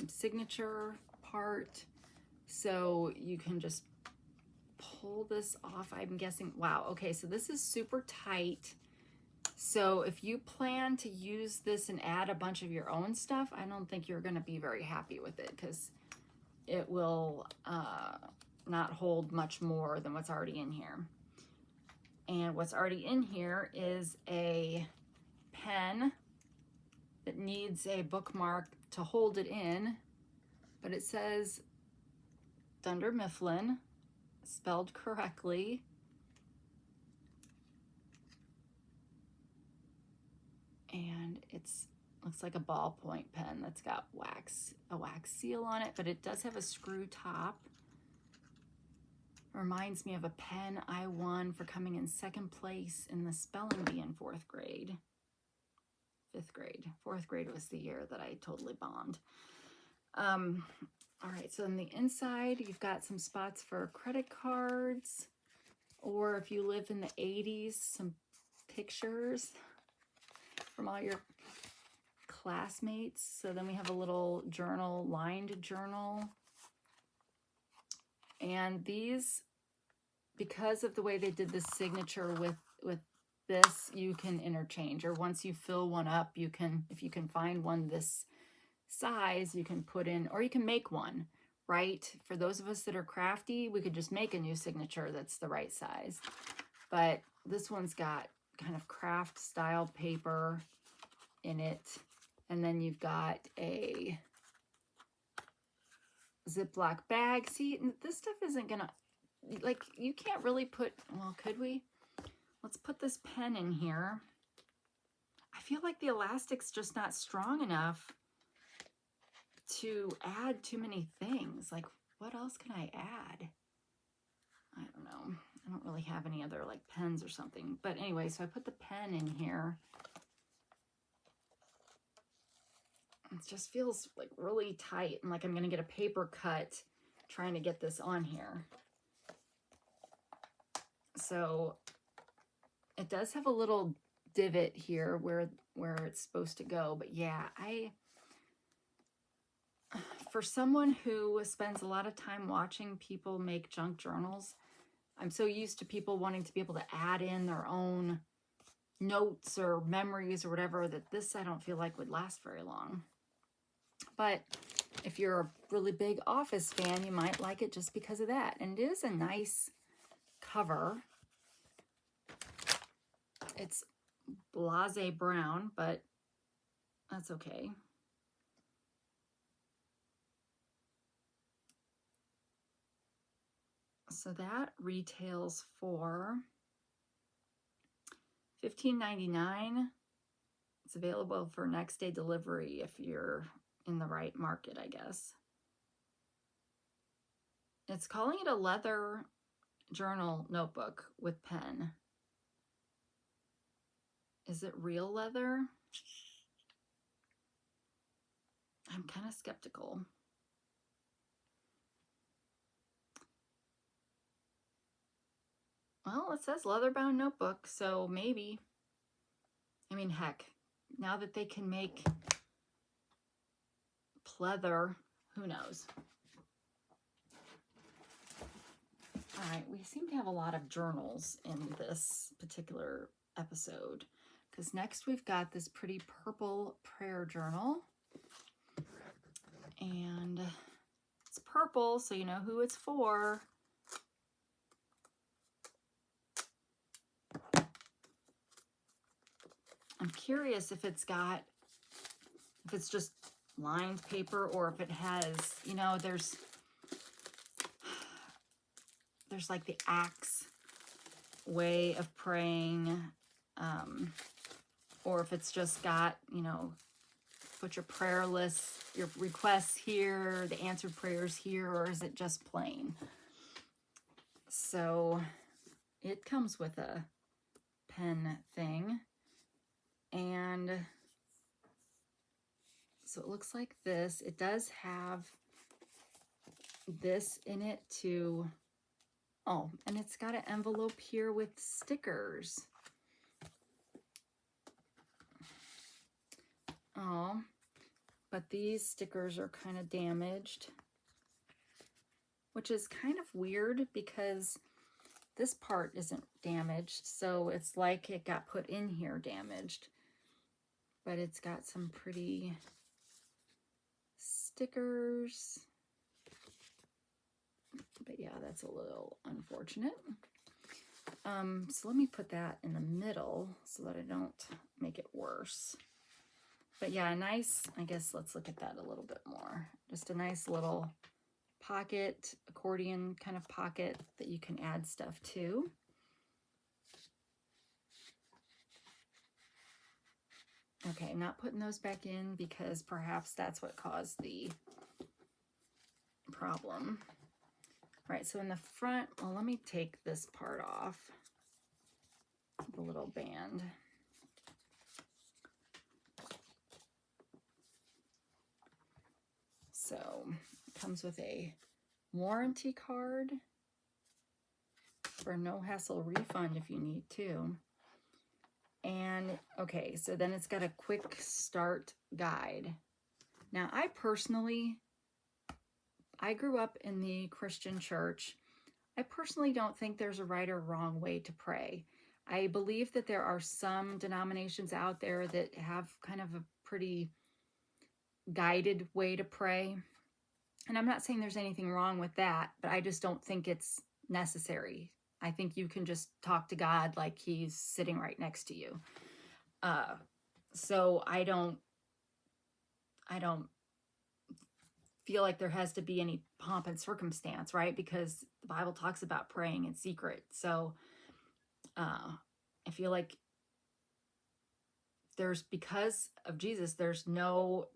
signature part. So you can just pull this off. I'm guessing, wow, okay, so this is super tight. So if you plan to use this and add a bunch of your own stuff, I don't think you're gonna be very happy with it because it will not hold much more than what's already in here. And what's already in here is a pen that needs a bookmark to hold it in, but it says Dunder Mifflin, spelled correctly. And looks like a ballpoint pen that's got a wax seal on it, but it does have a screw top. Reminds me of a pen I won for coming in second place in the spelling bee in 4th grade. 5th grade. 4th grade was the year that I totally bombed. All right, so on the inside, you've got some spots for credit cards, or if you live in the 80s, some pictures from all your classmates. So then we have a little journal, lined journal. And these, because of the way they did the signature with this, you can interchange, or once you fill one up, you can, if you can find one this size, you can put in, or you can make one, right? For those of us that are crafty, we could just make a new signature that's the right size. But this one's got kind of craft style paper in it. And then you've got a Ziploc bag. See, this stuff isn't gonna, like, you can't really put, well, could we? Let's put this pen in here. I feel like the elastic's just not strong enough to add too many things. Like, what else can I add? I don't know. I don't really have any other like pens or something. But anyway, so I put the pen in here. It just feels like really tight and like I'm gonna get a paper cut trying to get this on here. So it does have a little divot here where it's supposed to go. But yeah, for someone who spends a lot of time watching people make junk journals, I'm so used to people wanting to be able to add in their own notes or memories or whatever that this I don't feel like would last very long. But if you're a really big Office fan, you might like it just because of that. And it is a nice cover. It's blase brown, but that's okay. So that retails for $15.99. It's available for next day delivery if you're in the right market, I guess. It's calling it a leather journal notebook with pen. Is it real leather? I'm kind of skeptical. Well, it says leather-bound notebook, so maybe. I mean, heck, now that they can make pleather, who knows? All right, we seem to have a lot of journals in this particular episode, because next we've got this pretty purple prayer journal. And it's purple, so you know who it's for. I'm curious if it's just lined paper, or if it has, you know, there's like the Acts way of praying, or if it's just got, you know, put your prayer list, your requests here, the answered prayers here, or is it just plain? So it comes with a pen thing. And so it looks like this. It does have this in it too. Oh, and it's got an envelope here with stickers. Oh, but these stickers are kind of damaged, which is kind of weird because this part isn't damaged. So it's like it got put in here damaged, but it's got some pretty stickers. But yeah, that's a little unfortunate. So let me put that in the middle so that I don't make it worse. But yeah, nice, I guess let's look at that a little bit more. Just a nice little pocket, accordion kind of pocket that you can add stuff to. Okay, not putting those back in because perhaps that's what caused the problem. All right, so in the front, well, let me take this part off, the little band. So it comes with a warranty card for no hassle refund if you need to. And okay, so then it's got a quick start guide. Now, I grew up in the Christian church. I personally don't think there's a right or wrong way to pray. I believe that there are some denominations out there that have kind of a pretty guided way to pray. And I'm not saying there's anything wrong with that, but I just don't think it's necessary. I think you can just talk to God like he's sitting right next to you. So I don't feel like there has to be any pomp and circumstance, right? Because the Bible talks about praying in secret. So I feel like because of Jesus, there's no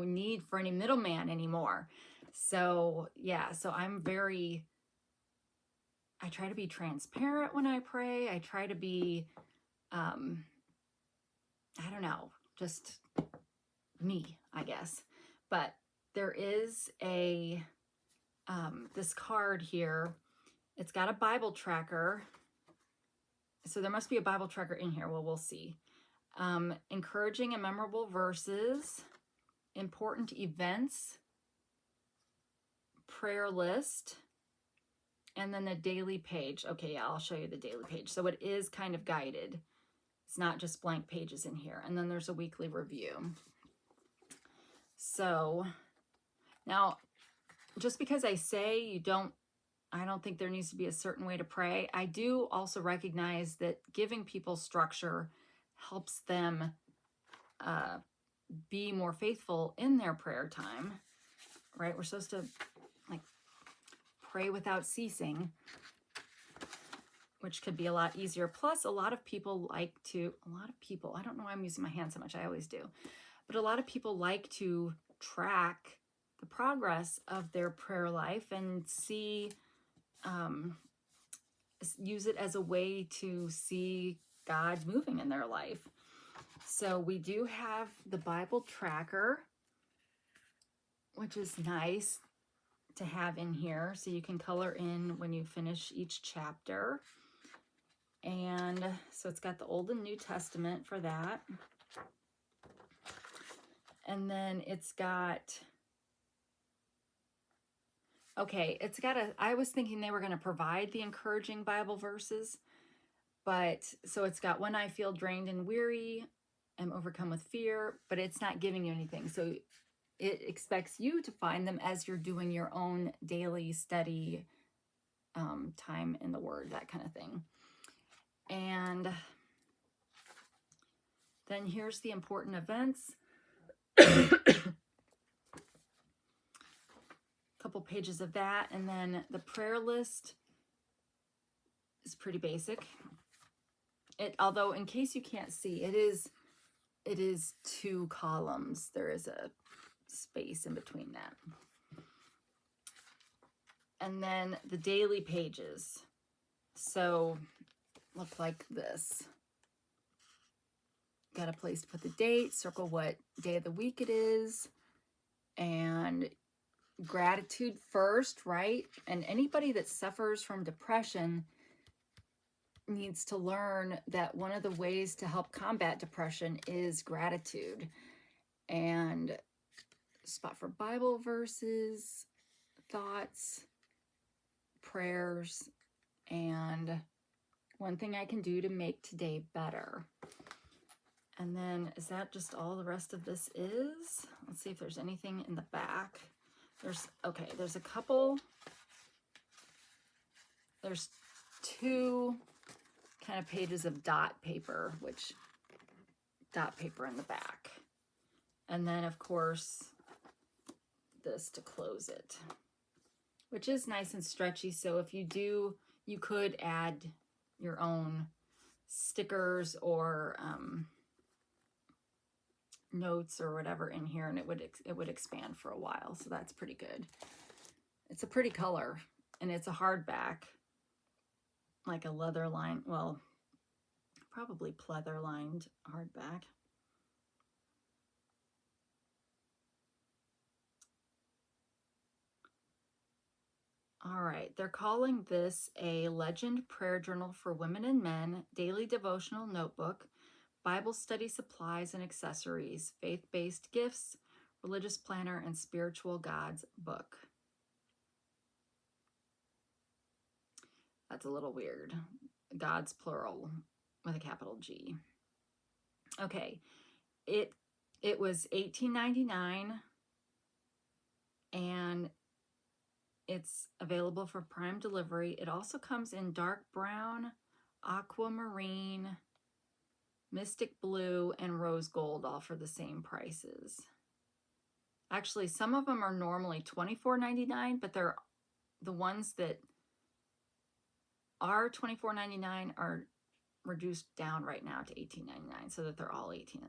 need for any middleman anymore. So yeah, so I try to be transparent when I pray. I try to be, I don't know, just me, I guess. But there is this card here. It's got a Bible tracker. So there must be a Bible tracker in here. Well, we'll see. Encouraging and memorable verses, important events, prayer list, and then the daily page. Okay, yeah, I'll show you the daily page. So it is kind of guided. It's not just blank pages in here. And then there's a weekly review. So now, just because I say I don't think there needs to be a certain way to pray, I do also recognize that giving people structure helps them be more faithful in their prayer time, right? We're supposed to like pray without ceasing. which could be a lot easier. Plus, a lot of people, I don't know why I'm using my hand so much, I always do. But a lot of people like to track the progress of their prayer life and see, use it as a way to see God moving in their life. So we do have the Bible tracker, which is nice to have in here. So you can color in when you finish each chapter. And so it's got the Old and New Testament for that. And then it's got, I was thinking they were going to provide the encouraging Bible verses, but so it's got when I feel drained and weary, I'm overcome with fear, but it's not giving you anything. So it expects you to find them as you're doing your own daily study, time in the Word, that kind of thing. And then here's the important events. Couple pages of that, and then the prayer list is pretty basic. Although in case you can't see, it is 2 columns. There is a space in between that. And then the daily pages. So look like this. Got a place to put the date, circle what day of the week it is, and gratitude first, right? And anybody that suffers from depression needs to learn that one of the ways to help combat depression is gratitude. And spot for Bible verses, thoughts, prayers, and one thing I can do to make today better. And then is that just all the rest of this is? Let's see if there's anything in the back. There's a couple. There's 2 kind of pages of dot paper in the back. And then, of course, this to close it, which is nice and stretchy. So if you do, you could add your own stickers or notes or whatever in here, and it would expand for a while. So that's pretty good. It's a pretty color, and it's a hardback, like a leather line, well, probably pleather lined hardback. All right, they're calling this a Legend Prayer Journal for Women and Men, Daily Devotional Notebook, Bible Study Supplies and Accessories, Faith-Based Gifts, Religious Planner, and Spiritual Gods Book. That's a little weird. Gods plural with a capital G. Okay, it was $18.99, and it's available for Prime delivery. It also comes in dark brown, aquamarine, mystic blue, and rose gold, all for the same prices. Actually, some of them are normally $24.99, but they're the ones that are $24.99 are reduced down right now to $18.99, so that they're all $18.99.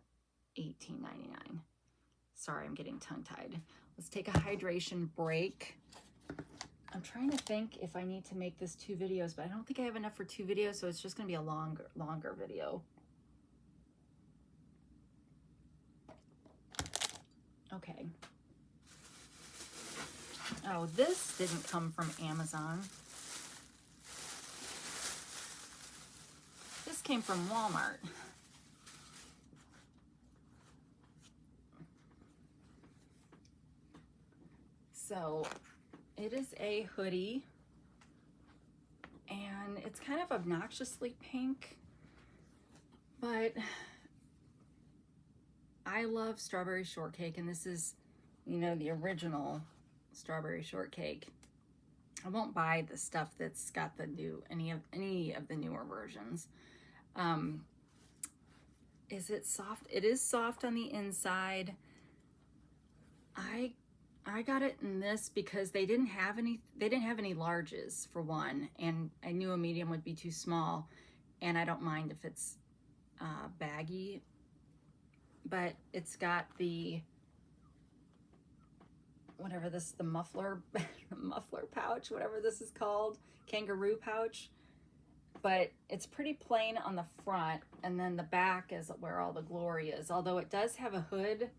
Sorry, I'm getting tongue-tied. Let's take a hydration break. I'm trying to think if I need to make this 2 videos, but I don't think I have enough for 2 videos, so it's just going to be a longer video. Okay. Oh, this didn't come from Amazon. This came from Walmart. So it is a hoodie, and it's kind of obnoxiously pink, but I love strawberry shortcake, and this is, the original strawberry shortcake. I won't buy the stuff that's got any of the newer versions. Is it soft? It is soft on the inside. I I got it in this because they didn't have any larges for one, and I knew a medium would be too small, and I don't mind if it's baggy, but it's got the the muffler muffler pouch, whatever this is called, kangaroo pouch, but it's pretty plain on the front, and then the back is where all the glory is, although it does have a hood,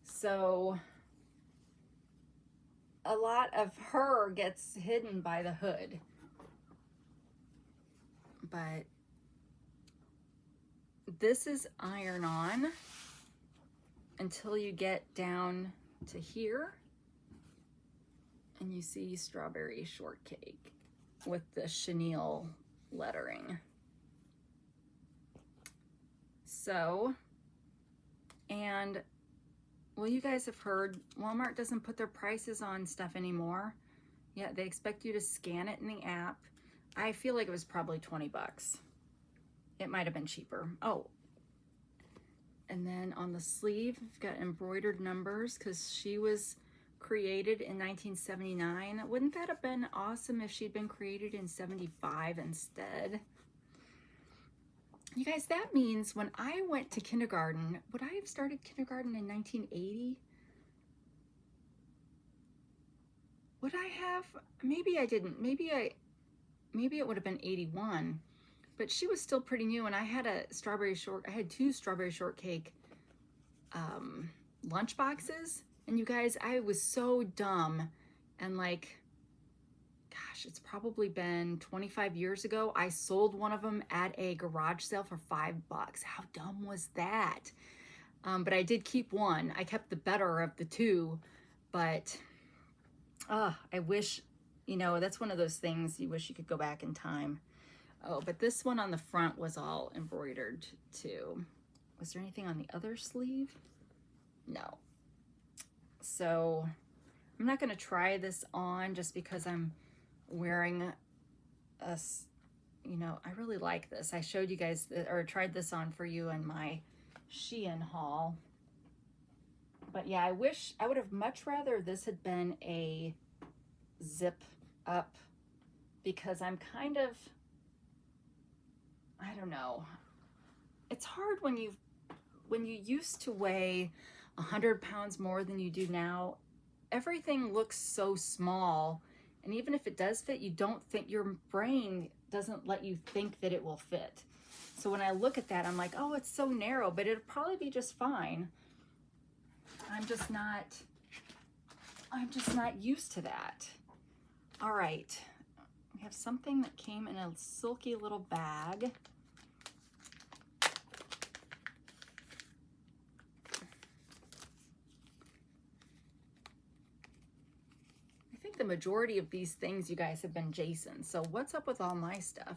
so a lot of her gets hidden by the hood. But this is iron on until you get down to here and you see strawberry shortcake with the chenille lettering. So, and well, you guys have heard Walmart doesn't put their prices on stuff anymore. Yeah, they expect you to scan it in the app. I feel like it was probably 20 bucks. It might have been cheaper. Oh, and then on the sleeve, we've got embroidered numbers because she was created in 1979. Wouldn't that have been awesome if she'd been created in 75 instead? You guys, that means when I went to kindergarten, would I have started kindergarten in 1980? Would I have? Maybe I didn't. Maybe it would have been 81. But she was still pretty new, and I had I had 2 strawberry shortcake lunch boxes. And you guys, I was so dumb, and like, gosh, it's probably been 25 years ago. I sold one of them at a garage sale for $5. How dumb was that? But I did keep one. I kept the better of the 2, but I wish, you know, that's one of those things you wish you could go back in time. Oh, but this one on the front was all embroidered too. Was there anything on the other sleeve? No. So I'm not going to try this on just because I'm wearing you know, I really like this. I showed you guys, or tried this on for you in my Shein haul. But yeah, I would have much rather this had been a zip up, because I'm kind of, I don't know. It's hard when you used to weigh 100 pounds more than you do now. Everything looks so small, and even if it does fit, you don't think, your brain doesn't let you think that it will fit. So when I look at that, I'm like, oh, it's so narrow, but it'll probably be just fine. I'm just not used to that. All right, we have something that came in a silky little bag. I think the majority of these things, you guys, have been Jason. So what's up with all my stuff?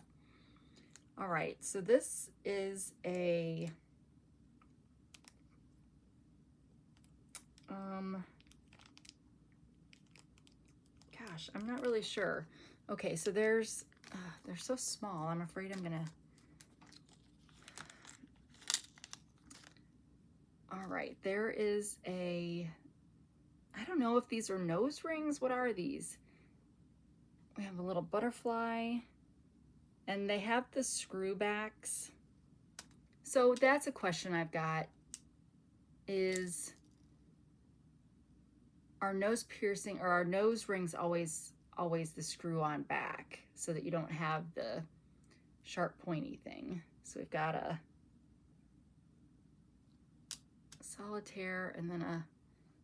All right, so this is a gosh, I'm not really sure. Okay, so they're so small. I'm afraid I'm gonna. All right, there is a, I don't know if these are nose rings. What are these? We have a little butterfly, and they have the screw backs. So that's a question I've got, is our nose piercing, or our nose rings always the screw on back, so that you don't have the sharp pointy thing? So we've got a solitaire and then a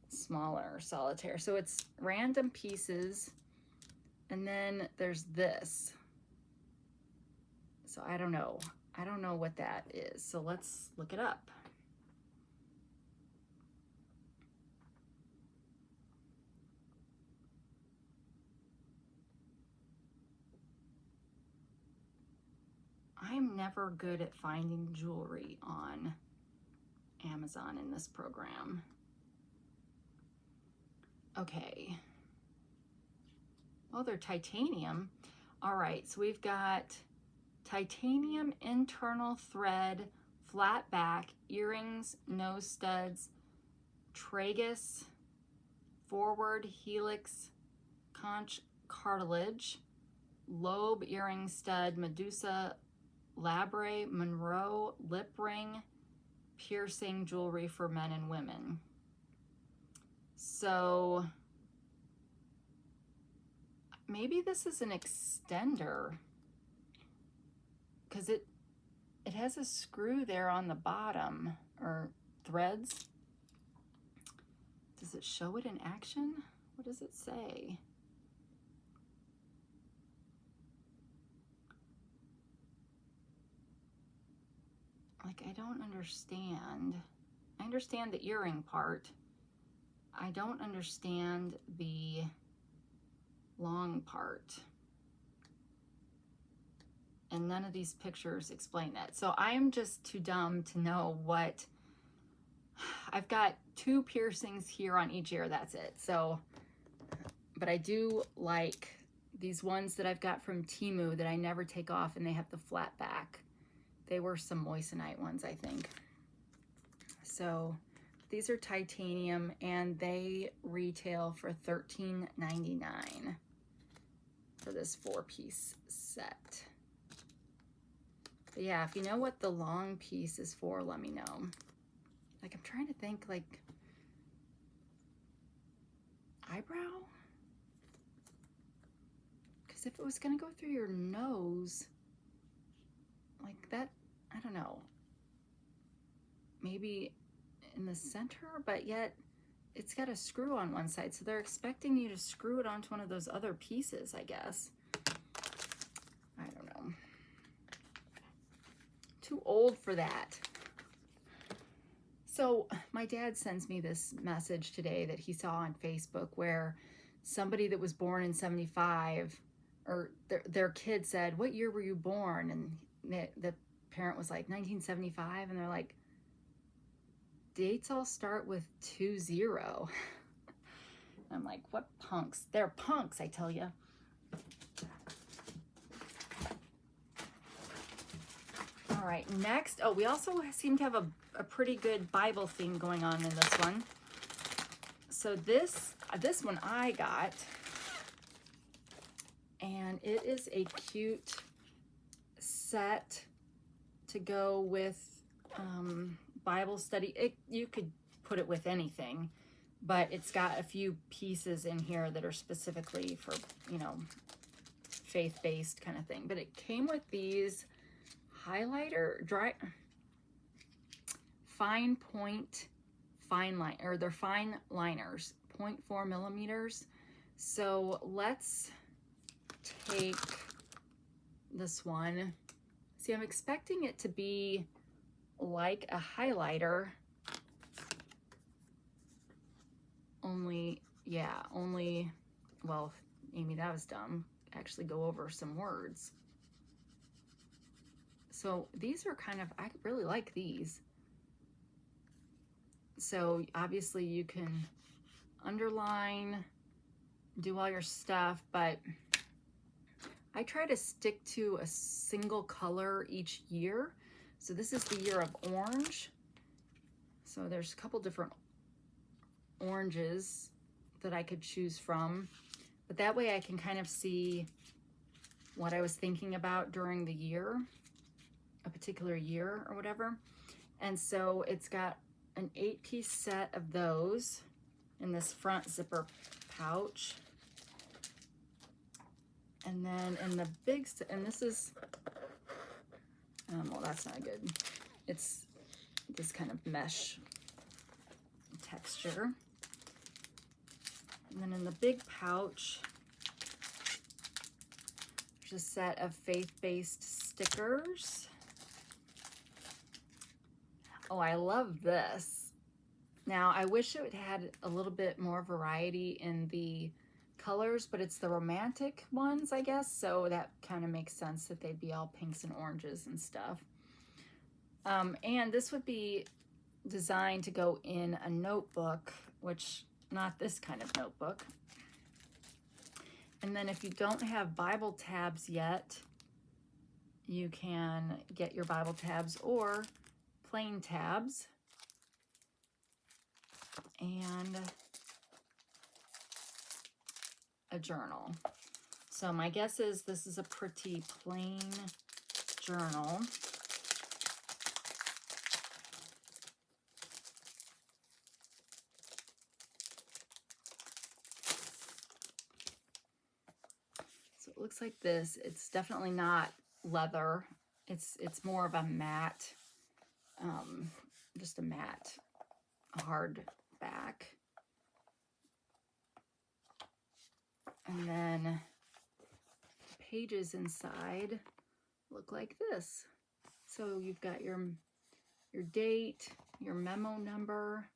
smaller solitaire. So it's random pieces, and then there's this. So I don't know what that is. So let's look it up. I'm never good at finding jewelry on Amazon in this program. Okay. Well, they're titanium. All right, so we've got titanium internal thread, flat back, earrings, nose studs, tragus, forward helix conch cartilage, lobe earring stud, Medusa labre, Monroe lip ring, piercing jewelry for men and women. So maybe this is an extender, because it has a screw there on the bottom, or threads. Does it show it in action? What does it say? Like, I don't understand. I understand the earring part. I don't understand the long part. And none of these pictures explain that. So I am just too dumb to know what. I've got 2 piercings here on each ear, that's it. So, but I do like these ones that I've got from Temu that I never take off, and they have the flat back. They were some moissanite ones, I think. So these are titanium, and they retail for $13.99 for this 4-piece set. But yeah, if you know what the long piece is for, let me know. Like, I'm trying to think, like, eyebrow? Because if it was going to go through your nose, like that, I don't know. Maybe in the center, but yet it's got a screw on one side. So they're expecting you to screw it onto one of those other pieces, I guess. I don't know. Too old for that. So my dad sends me this message today that he saw on Facebook where somebody that was born in 75, or their kid said, "What year were you born?" And the parent was like, 1975. And they're like, dates all start with 20. I'm like, what punks? They're punks, I tell you. All right, next. Oh, we also seem to have a pretty good Bible theme going on in this one. So this one I got, and it is a cute set to go with Bible study. You could put it with anything, but it's got a few pieces in here that are specifically for, you know, faith-based kind of thing. But it came with these highlighter, fine point, fine line, or they're fine liners, 0.4 millimeters. So let's take this one. See, I'm expecting it to be like a highlighter, only, well, Amy, that was dumb. Actually go over some words. So these are kind of, I really like these. So obviously you can underline, do all your stuff, but I try to stick to a single color each year. So this is the year of orange. So there's a couple different oranges that I could choose from, but that way I can kind of see what I was thinking about during the year, a particular year or whatever. And so it's got an 8-piece set of those in this front zipper pouch. And then in the big, and this is, well, that's not good. It's this kind of mesh texture. And then in the big pouch, there's a set of faith-based stickers. Oh, I love this. Now, I wish it had a little bit more variety in the colors, but it's the romantic ones, I guess, so that kind of makes sense that they'd be all pinks and oranges and stuff. And this would be designed to go in a notebook, which, not this kind of notebook. And then if you don't have Bible tabs yet, you can get your Bible tabs or plain tabs. And a journal. So my guess is this is a pretty plain journal. So it looks like this. It's definitely not leather. It's more of a matte, just a matte hard back. And then the pages inside look like this. So you've got your date, your memo number,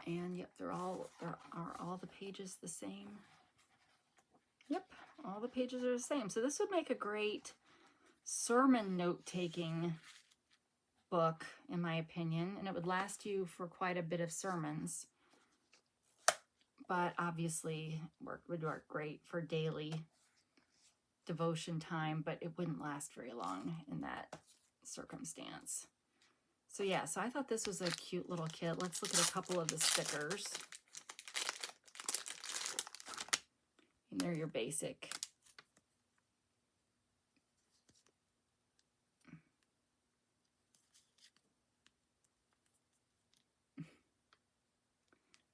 and yep, there are all the pages the same. Yep, all the pages are the same. So this would make a great sermon note-taking book, in my opinion, and it would last you for quite a bit of sermons. But obviously, would work great for daily devotion time, but it wouldn't last very long in that circumstance. So yeah, so I thought this was a cute little kit. Let's look at a couple of the stickers. And they're your basic.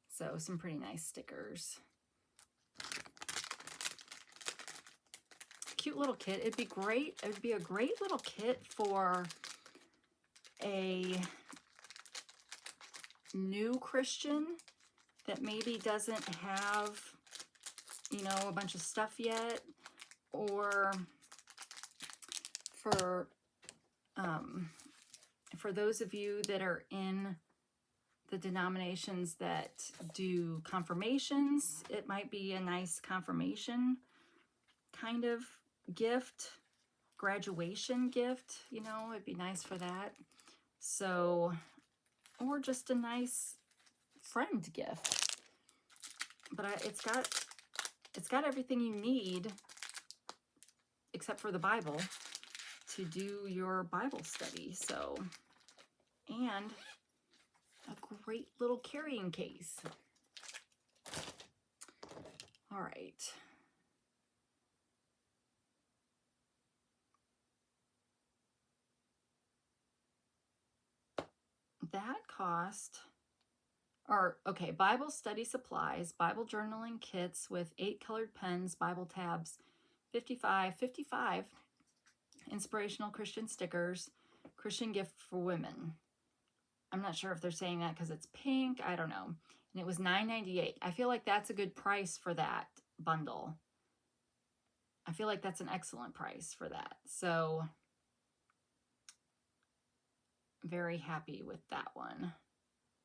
So some pretty nice stickers. Cute little kit. It'd be great. It would be a great little kit for a new Christian that maybe doesn't have, you know, a bunch of stuff yet, or for those of you that are in the denominations that do confirmations, it might be a nice confirmation kind of gift, graduation gift, you know, it'd be nice for that. So, or just a nice friend gift. But it's got everything you need, except for the Bible, to do your Bible study. So, and a great little carrying case. All right. That cost, or okay, Bible study supplies, Bible journaling kits with 8 colored pens, Bible tabs, 55, inspirational Christian stickers, Christian gift for women. I'm not sure if they're saying that because it's pink. I don't know. And it was $9.98. I feel like that's a good price for that bundle. I feel like that's an excellent price for that. So, very happy with that one,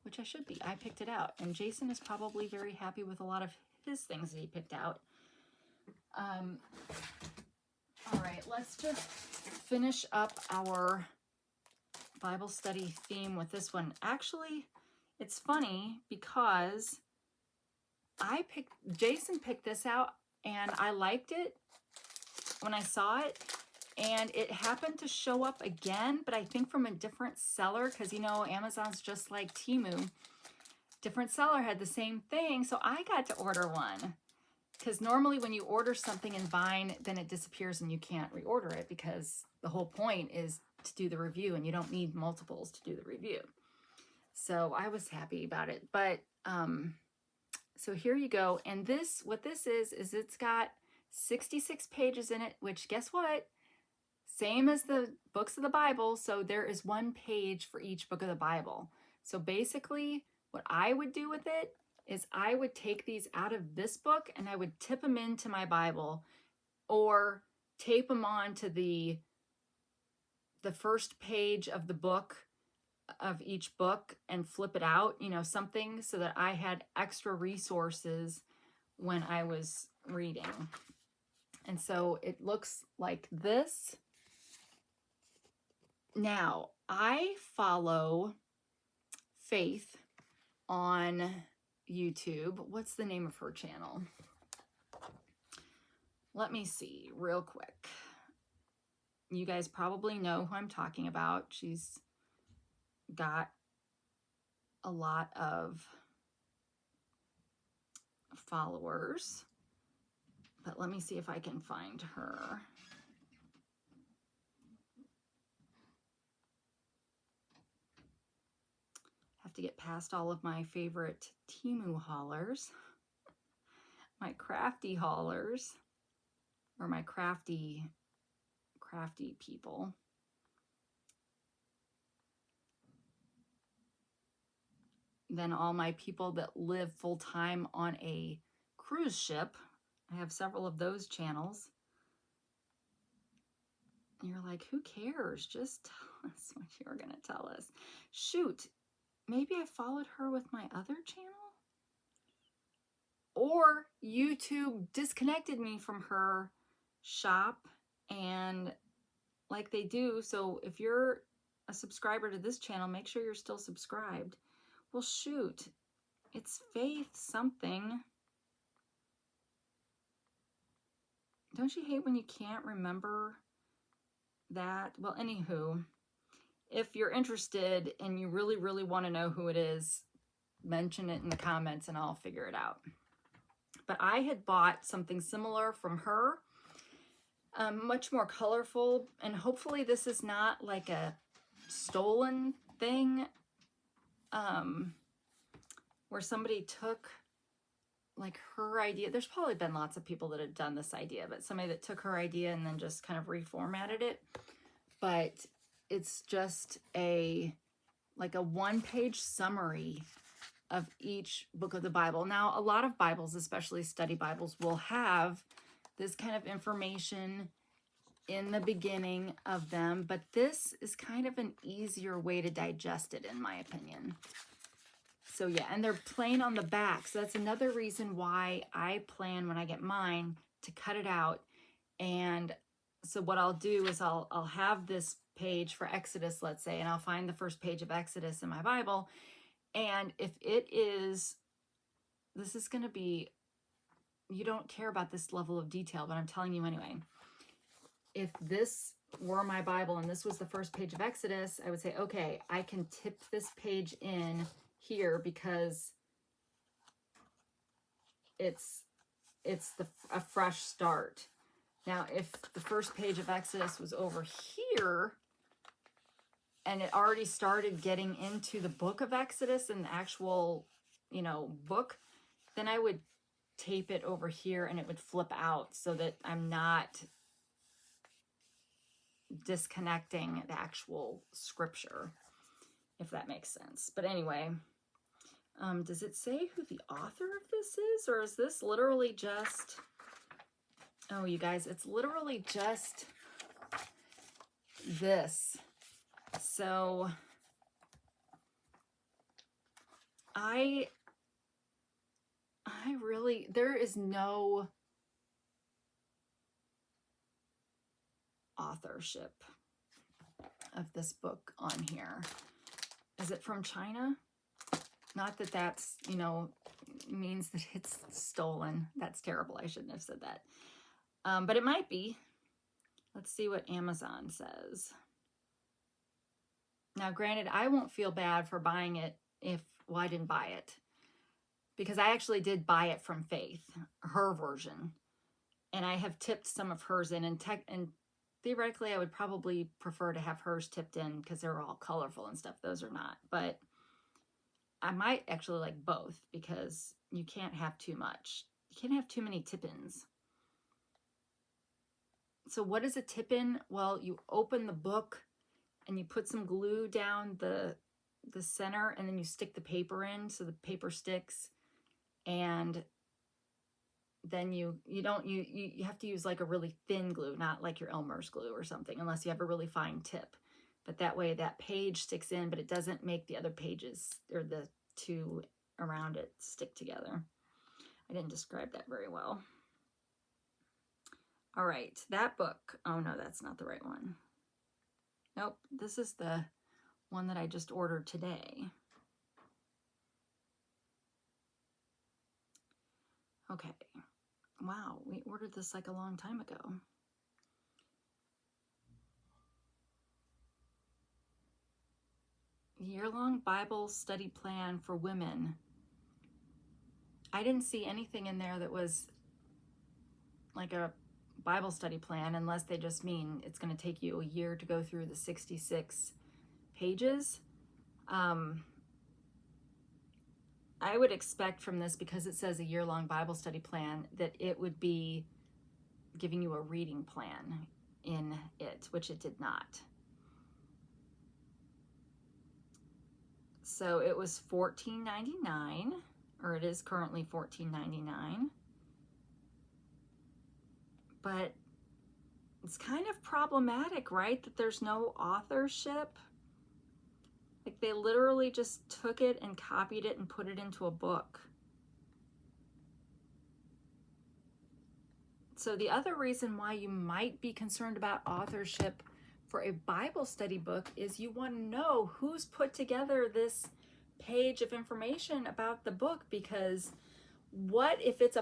which I should be. I picked it out. And Jason is probably very happy with a lot of his things that he picked out. All right, let's just finish up our Bible study theme with this one. Actually, it's funny because Jason picked this out and I liked it when I saw it, and it happened to show up again, but I think from a different seller, because you know Amazon's just like Temu. Different seller had the same thing, so I got to order one. Because normally when you order something in Vine, then it disappears and you can't reorder it, because the whole point is to do the review and you don't need multiples to do the review. So I was happy about it. But so here you go. And what this is it's got 66 pages in it, which guess what? Same as the books of the Bible. So there is one page for each book of the Bible. So basically what I would do with it is I would take these out of this book and I would tip them into my Bible, or tape them onto the first page of the book of each book and flip it out, you know, something so that I had extra resources when I was reading. And so it looks like this. Now, I follow Faith on YouTube. What's the name of her channel? Let me see real quick. You guys probably know who I'm talking about. She's got a lot of followers, but let me see if I can find her. Have to get past all of my favorite Temu haulers, my crafty haulers, or my crafty people. Then all my people that live full-time on a cruise ship. I have several of those channels. You're like, who cares? Just tell us what you're going to tell us. Shoot, maybe I followed her with my other channel? Or YouTube disconnected me from her shop, and like they do. So if you're a subscriber to this channel, make sure you're still subscribed. Well, shoot, it's Faith something. Don't you hate when you can't remember that? Well, anywho, if you're interested and you really, really want to know who it is, mention it in the comments and I'll figure it out. But I had bought something similar from her, much more colorful, and hopefully this is not like a stolen thing, where somebody took like her idea. There's probably been lots of people that have done this idea, but somebody that took her idea and then just kind of reformatted it. But it's just like a one-page summary of each book of the Bible. Now, a lot of Bibles, especially study Bibles, will have this kind of information in the beginning of them, but this is kind of an easier way to digest it, in my opinion. So yeah, and they're plain on the back. So that's another reason why I plan when I get mine to cut it out. And so what I'll do is I'll have this page for Exodus, let's say, and I'll find the first page of Exodus in my Bible. And if it is, this is going to be, you don't care about this level of detail, but I'm telling you anyway. If this were my Bible and this was the first page of Exodus, I would say, okay, I can tip this page in here because it's a fresh start. Now, if the first page of Exodus was over here and it already started getting into the book of Exodus and the actual, book, then I would tape it over here and it would flip out so that I'm not disconnecting the actual scripture, if that makes sense. But anyway, does it say who the author of this is, or is this literally just, oh, you guys, it's literally just this. So I really, there is no authorship of this book on here. Is it from China? Not that that's, means that it's stolen. That's terrible. I shouldn't have said that. But it might be. Let's see what Amazon says. Now, granted, I won't feel bad for buying it well, I didn't buy it. Because I actually did buy it from Faith, her version. And I have tipped some of hers in. And theoretically, I would probably prefer to have hers tipped in because they're all colorful and stuff. Those are not. But I might actually like both because you can't have too much. You can't have too many tip-ins. So what is a tip-in? Well, you open the book and you put some glue down the center and then you stick the paper in so the paper sticks. And then you have to use like a really thin glue, not like your Elmer's glue or something, unless you have a really fine tip. But that way that page sticks in, but it doesn't make the other pages or the two around it stick together. I didn't describe that very well. All right, that book. Oh no, that's not the right one. Nope, this is the one that I just ordered today. Okay. Wow, we ordered this like a long time ago. Year-long Bible study plan for women. I didn't see anything in there that was like a Bible study plan, unless they just mean it's going to take you a year to go through the 66 pages. I would expect from this, because it says a year-long Bible study plan, that it would be giving you a reading plan in it, which it did not. So it was $14.99, or it is currently $14.99. But it's kind of problematic, right? That there's no authorship. Like, they literally just took it and copied it and put it into a book. So the other reason why you might be concerned about authorship for a Bible study book is you want to know who's put together this page of information about the book, because what if it's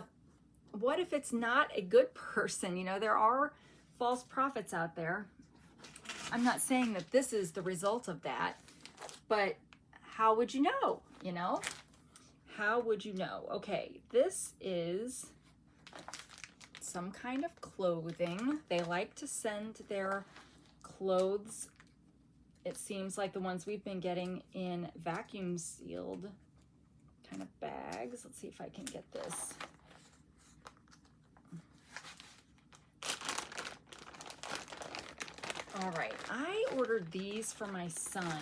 not a good person? You know, there are false prophets out there. I'm not saying that this is the result of that, but how would you know? You know, how would you know? Okay, this is some kind of clothing. They like to send their clothes, it seems like the ones we've been getting, in vacuum sealed kind of bags. Let's see if I can get this. All right, I ordered these for my son,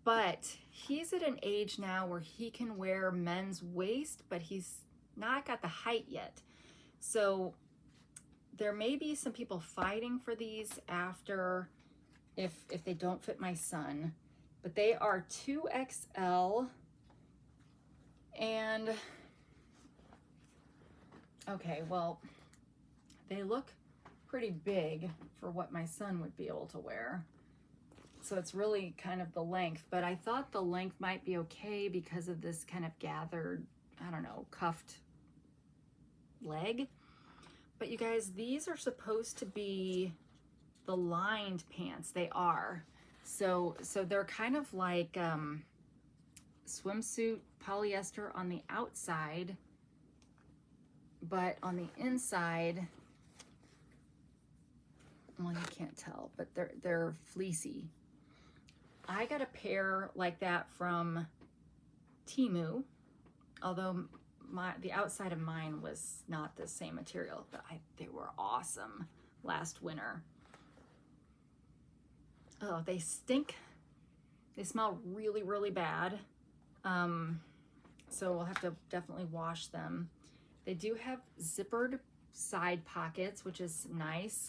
but he's at an age now where he can wear men's waist, but he's not got the height yet. So there may be some people fighting for these after, if they don't fit my son, but they are 2XL. And okay, well, they look pretty big for what my son would be able to wear. So it's really kind of the length, but I thought the length might be okay because of this kind of gathered, I don't know, cuffed leg. But you guys, these are supposed to be the lined pants. They are. So they're kind of like swimsuit polyester on the outside, but on the inside, well, you can't tell, but they're fleecy. I got a pair like that from Temu, although the outside of mine was not the same material, but they were awesome last winter. Oh, they stink. They smell really, really bad. So we'll have to definitely wash them. They do have zippered side pockets, which is nice.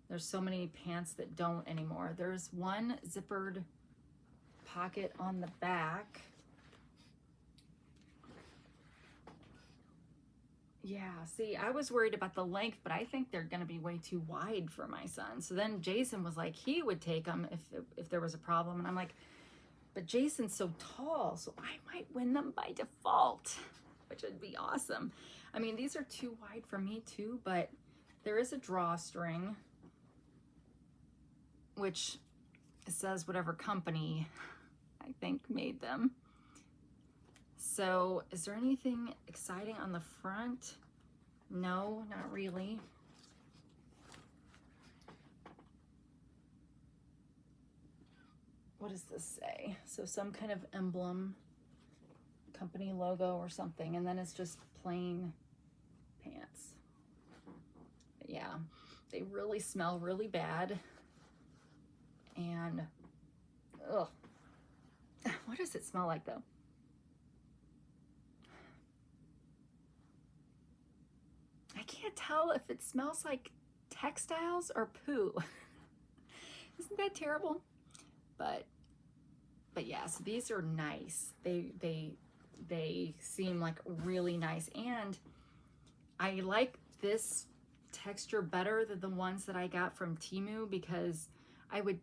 There's so many pants that don't anymore. There's one zippered pocket on the back. Yeah, see, I was worried about the length, but I think they're going to be way too wide for my son. So then Jason was like, he would take them if there was a problem. And I'm like, but Jason's so tall, so I might win them by default, which would be awesome. I mean, these are too wide for me too, but there is a drawstring, which says whatever company I think made them. So is there anything exciting on the front? No, not really. What does this say? So some kind of emblem, company logo or something, and then it's just plain pants. But yeah, they really smell really bad. And, ugh. What does it smell like though? I can't tell if it smells like textiles or poo. Isn't that terrible? But yeah, so these are nice. They seem like really nice, and I like this texture better than the ones that I got from Temu, because I would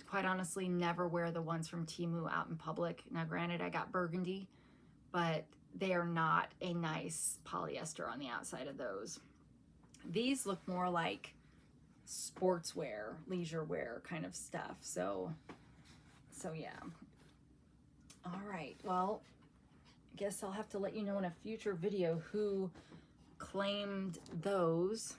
quite honestly never wear the ones from Temu out in public. Now granted, I got burgundy, but they are not a nice polyester on the outside of those. These look more like sportswear, leisure wear kind of stuff. So yeah. All right, well, guess I'll have to let you know in a future video who claimed those.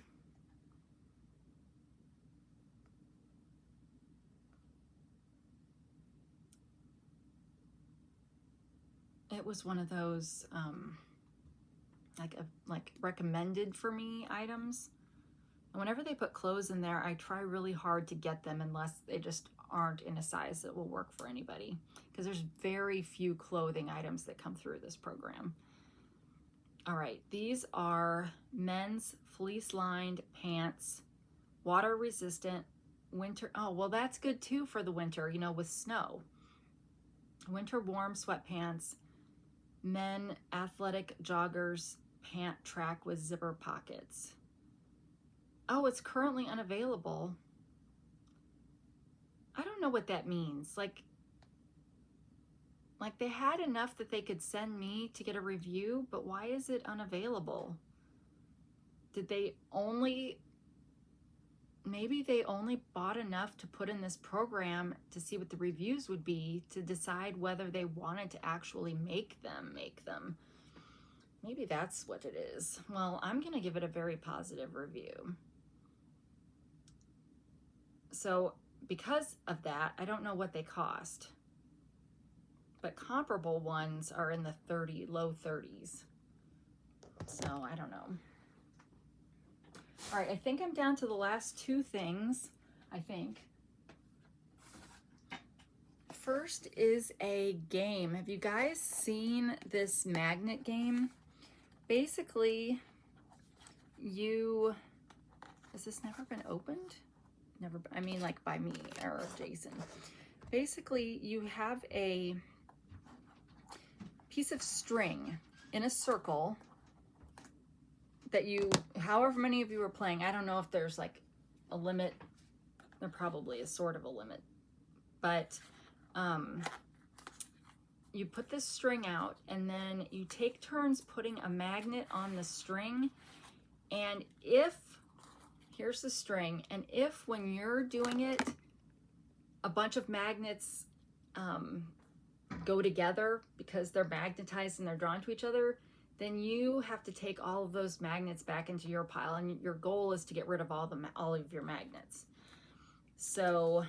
It was one of those like recommended for me items. And whenever they put clothes in there, I try really hard to get them unless they just aren't in a size that will work for anybody, because there's very few clothing items that come through this program. All right, these are men's fleece-lined pants, water resistant, winter. Oh, well, that's good too for the winter, you know, with snow. Winter warm sweatpants, men athletic joggers, pant track with zipper pockets. Oh, it's currently unavailable. I don't know what that means. Like they had enough that they could send me to get a review, but why is it unavailable? Did they only, maybe they only bought enough to put in this program to see what the reviews would be to decide whether they wanted to actually make them. Maybe that's what it is. Well, I'm gonna give it a very positive review. So because of that, I don't know what they cost, but comparable ones are in the low 30s. So I don't know. All right, I think I'm down to the last two things, I think. First is a game. Have you guys seen this magnet game? Basically, has this never been opened? Never, I mean like by me or Jason. Basically, you have a piece of string in a circle that you, however many of you are playing, I don't know if there's like a limit. There probably is sort of a limit, but you put this string out and then you take turns putting a magnet on the string. And here's the string, and if when you're doing it, a bunch of magnets go together because they're magnetized and they're drawn to each other, then you have to take all of those magnets back into your pile, and your goal is to get rid of all of your magnets. So,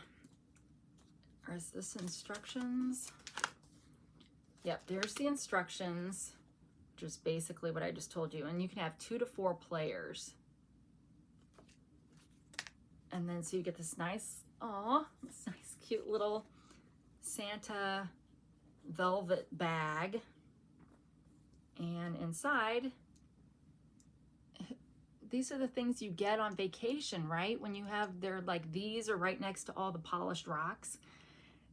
is this instructions? Yep, there's the instructions, which is basically what I just told you. And you can have 2 to 4 players. And then so you get this nice, this nice cute little Santa velvet bag. And inside, these are the things you get on vacation, right? When you have, they're like, these are right next to all the polished rocks.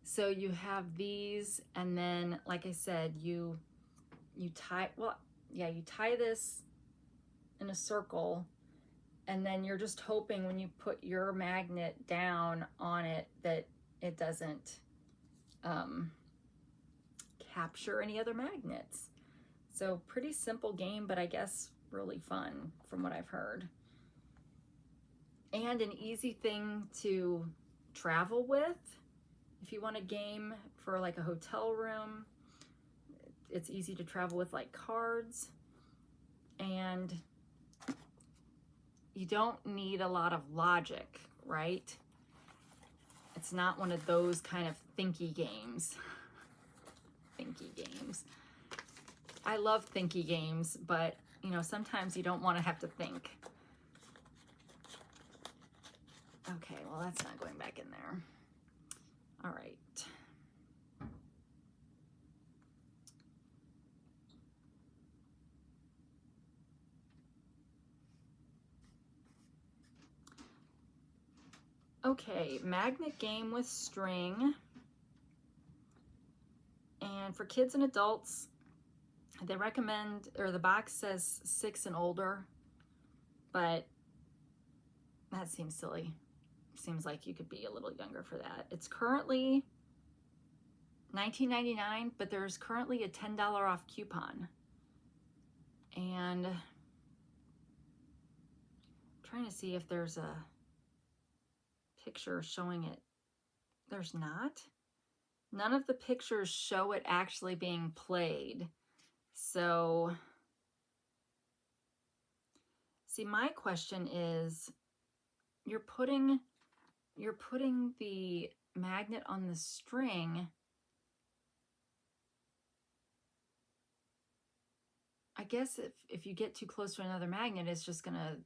So you have these, and then, like I said, you tie, you tie this in a circle, and then you're just hoping when you put your magnet down on it that it doesn't capture any other magnets. So pretty simple game, but I guess really fun from what I've heard. And an easy thing to travel with. If you want a game for like a hotel room, it's easy to travel with like cards. And you don't need a lot of logic, right? It's not one of those kind of thinky games. Thinky games. I love thinky games, but you know, sometimes you don't want to have to think. Okay, well, that's not going back in there. All right. Okay, magnet game with string. And for kids and adults, they recommend, or the box says 6 and older, but that seems silly. Seems like you could be a little younger for that. It's currently $19.99, but there's currently a $10 off coupon. And I'm trying to see if there's a picture showing it. There's not. None of the pictures show it actually being played. So, see, my question is, you're putting the magnet on the string. I guess if you get too close to another magnet, it's just gonna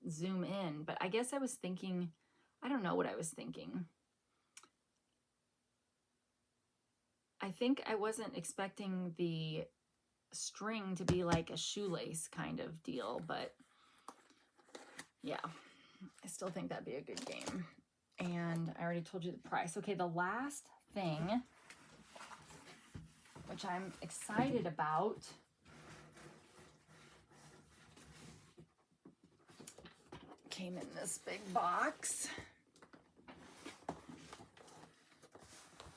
zoom in. But I guess I was thinking, I don't know what I was thinking. I think I wasn't expecting the string to be like a shoelace kind of deal, but yeah, I still think that'd be a good game. And I already told you the price. Okay, the last thing, which I'm excited about, came in this big box.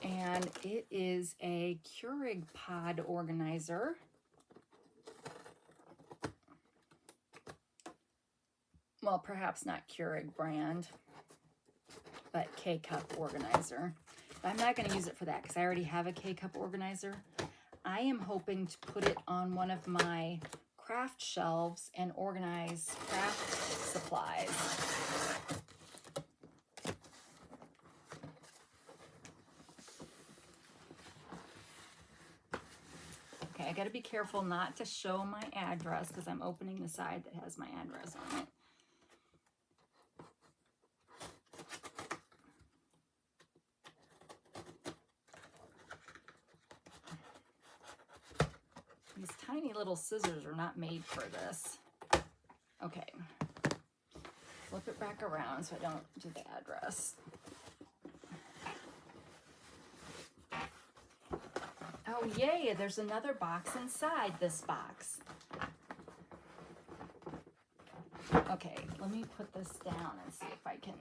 And it is a Keurig pod organizer. Well, perhaps not Keurig brand, but K-Cup organizer. But I'm not going to use it for that because I already have a K-Cup organizer. I am hoping to put it on one of my craft shelves and organize craft supplies. Okay, I got to be careful not to show my address because I'm opening the side that has my address on it. These tiny little scissors are not made for this. Okay, flip it back around so I don't do the address. Oh yay, there's another box inside this box. Okay, let me put this down and see if I can.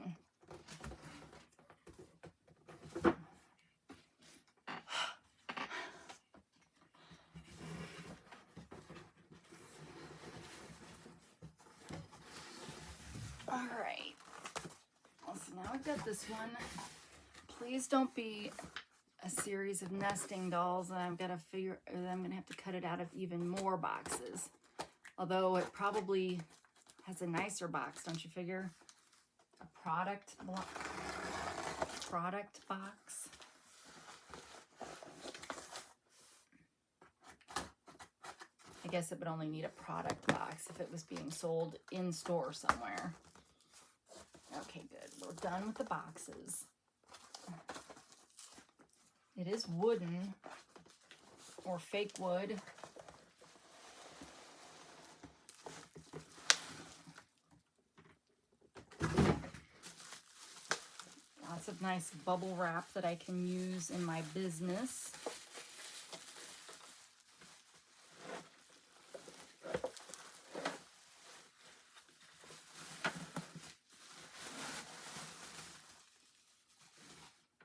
All right, well, so now I've got this one. Please don't be a series of nesting dolls and I've got to figure, I'm gonna have to cut it out of even more boxes. Although it probably has a nicer box, don't you figure? A product box. I guess it would only need a product box if it was being sold in store somewhere. Okay, good. We're done with the boxes. It is wooden or fake wood. Lots of nice bubble wrap that I can use in my business.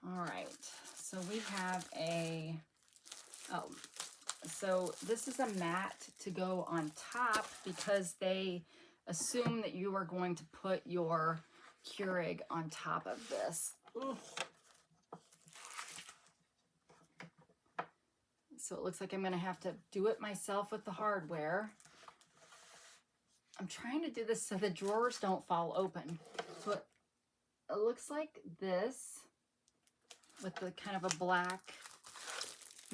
All right, so we have so this is a mat to go on top because they assume that you are going to put your Keurig on top of this. Ugh. So it looks like I'm gonna have to do it myself with the hardware. I'm trying to do this so the drawers don't fall open. So it looks like this with the kind of a black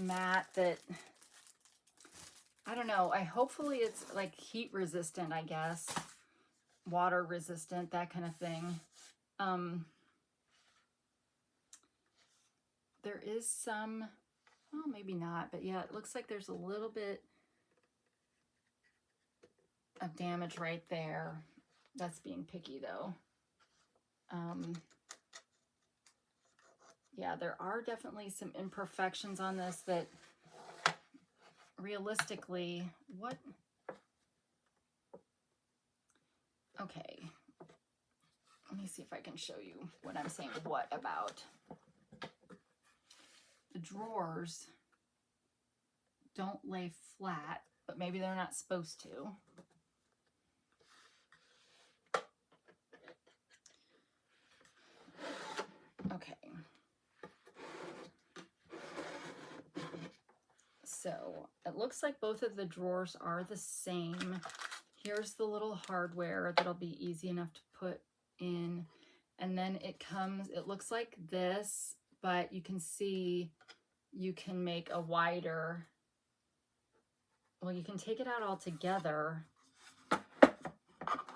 mat that, I don't know, hopefully it's like heat resistant, I guess, water resistant, that kind of thing. There is some, well, maybe not, but yeah, it looks like there's a little bit of damage right there. That's being picky though. Yeah, there are definitely some imperfections on this that realistically, what? Okay, let me see if I can show you what I'm saying what about. The drawers don't lay flat, but maybe they're not supposed to. Okay. So it looks like both of the drawers are the same. Here's the little hardware that'll be easy enough to put in. And then it looks like this, but you can see you can make a wider, well, you can take it out all together,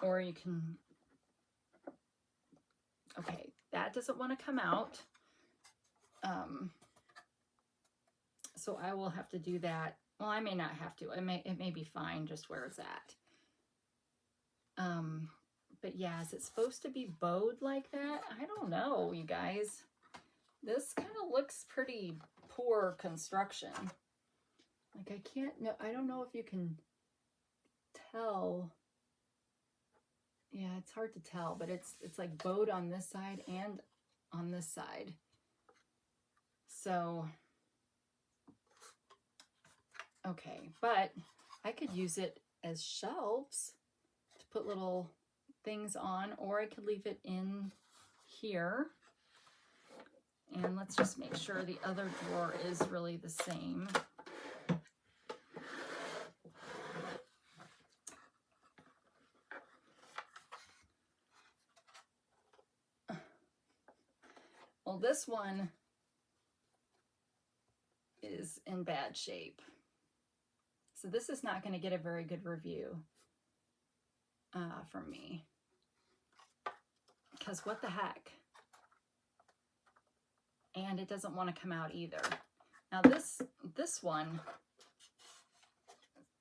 or you can, okay, that doesn't want to come out. So I will have to do that. Well, I may not have to. It may be fine just where it's at. But yeah, is it supposed to be bowed like that? I don't know, you guys. This kind of looks pretty poor construction. Like I don't know if you can tell. Yeah, it's hard to tell, but it's like bowed on this side and on this side. So, okay, but I could use it as shelves to put little things on, or I could leave it in here. And let's just make sure the other drawer is really the same. Well, this one is in bad shape. So this is not going to get a very good review from me. Because what the heck? And it doesn't want to come out either. Now this one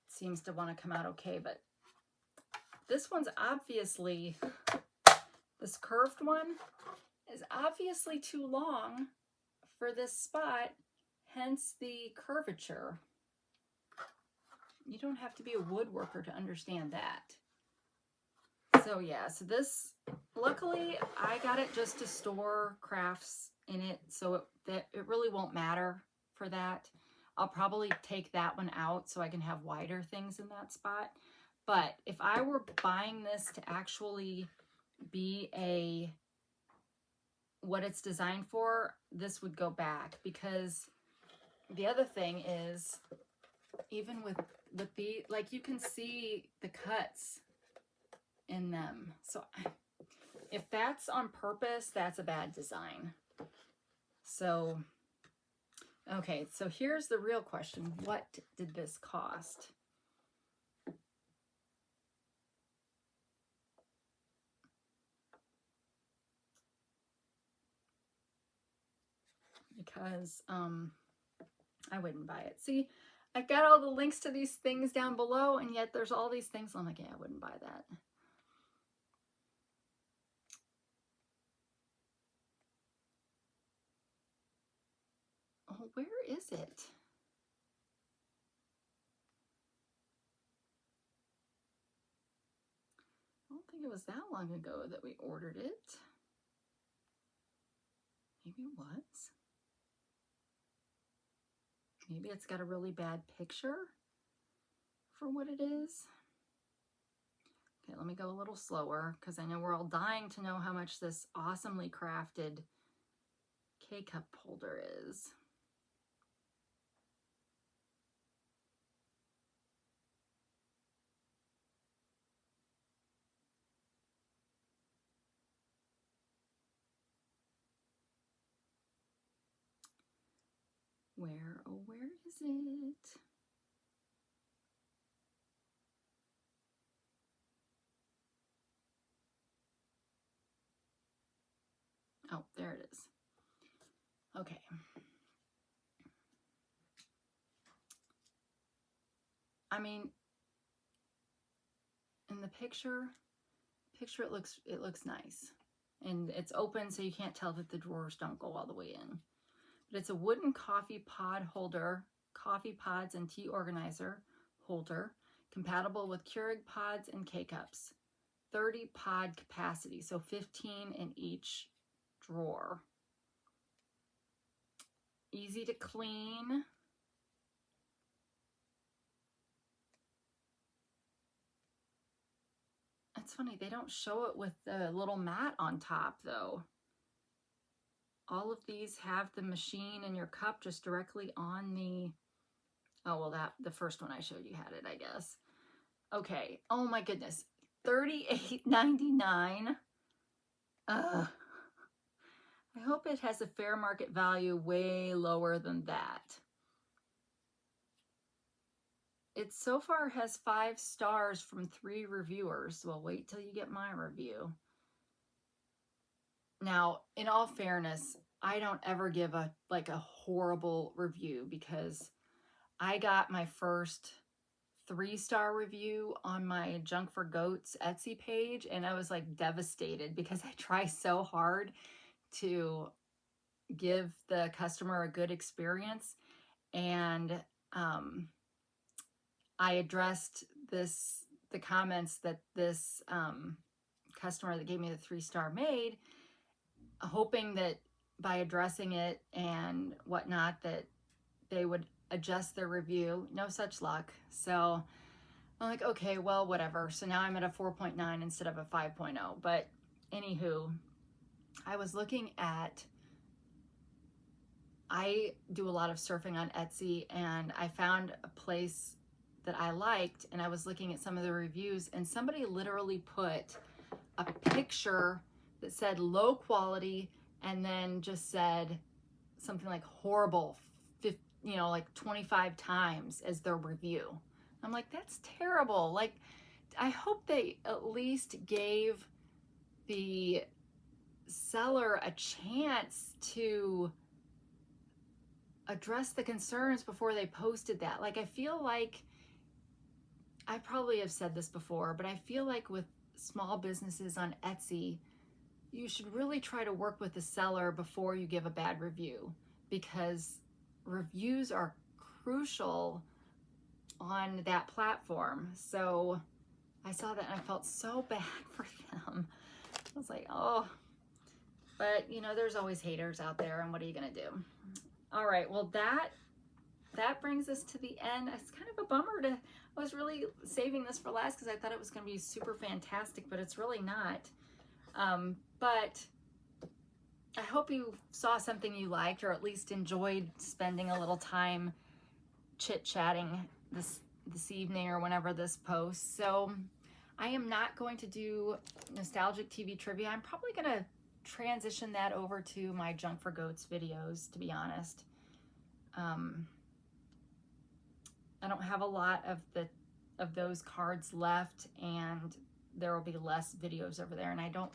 seems to want to come out okay, but this one's obviously, this curved one is obviously too long for this spot, hence the curvature. You don't have to be a woodworker to understand that. So yeah, so this, luckily I got it just to store crafts in it, so it really won't matter for that. I'll probably take that one out so I can have wider things in that spot. But if I were buying this to actually be what it's designed for, this would go back, because the other thing is, even with the, like, you can see the cuts in them. So if that's on purpose, that's a bad design. So, okay, so here's the real question. What did this cost? Because I wouldn't buy it. See, I've got all the links to these things down below, and yet there's all these things. I'm like, yeah, I wouldn't buy that. Oh, where is it? I don't think it was that long ago that we ordered it. Maybe it was. Maybe it's got a really bad picture for what it is. Okay, let me go a little slower, because I know we're all dying to know how much this awesomely crafted K-cup holder is. Where, oh, where is it? Oh, there it is. Okay. I mean, in the picture it looks nice. And it's open, so you can't tell that the drawers don't go all the way in. But it's a wooden coffee pod holder, coffee pods and tea organizer holder, compatible with Keurig pods and K-cups. 30 pod capacity, so 15 in each drawer. Easy to clean. It's funny, they don't show it with the little mat on top though. All of these have the machine and your cup just directly on the Oh, well, the first one I showed you had it, I guess. Okay. Oh my goodness. $38.99. I hope it has a fair market value way lower than that. It so far has 5 stars from 3 reviewers. Well, wait till you get my review. Now, in all fairness, I don't ever give a horrible review, because I got my first 3-star review on my Junk for Goats Etsy page, and I was like devastated, because I try so hard to give the customer a good experience. And I addressed the comments that this customer that gave me the 3-star made, hoping that by addressing it and whatnot that they would adjust their review. No such luck. So I'm like, okay, well, whatever. So now I'm at a 4.9 instead of a 5.0. But anywho, I was looking at, I do a lot of surfing on Etsy, and I found a place that I liked, and I was looking at some of the reviews, and somebody literally put a picture that said low quality, and then just said something like horrible, like 25 times as their review. I'm like, that's terrible. Like, I hope they at least gave the seller a chance to address the concerns before they posted that. Like, I feel like, I probably have said this before, but I feel like with small businesses on Etsy, you should really try to work with the seller before you give a bad review, because reviews are crucial on that platform. So I saw that and I felt so bad for them. I was like, oh, but there's always haters out there, and what are you gonna do? All right, well, that brings us to the end. It's kind of a bummer I was really saving this for last, because I thought it was gonna be super fantastic, but it's really not. But I hope you saw something you liked, or at least enjoyed spending a little time chit-chatting this evening or whenever this posts. So I am not going to do nostalgic TV trivia. I'm probably going to transition that over to my Junk for Goats videos, to be honest. I don't have a lot of those cards left, and there will be less videos over there, and I don't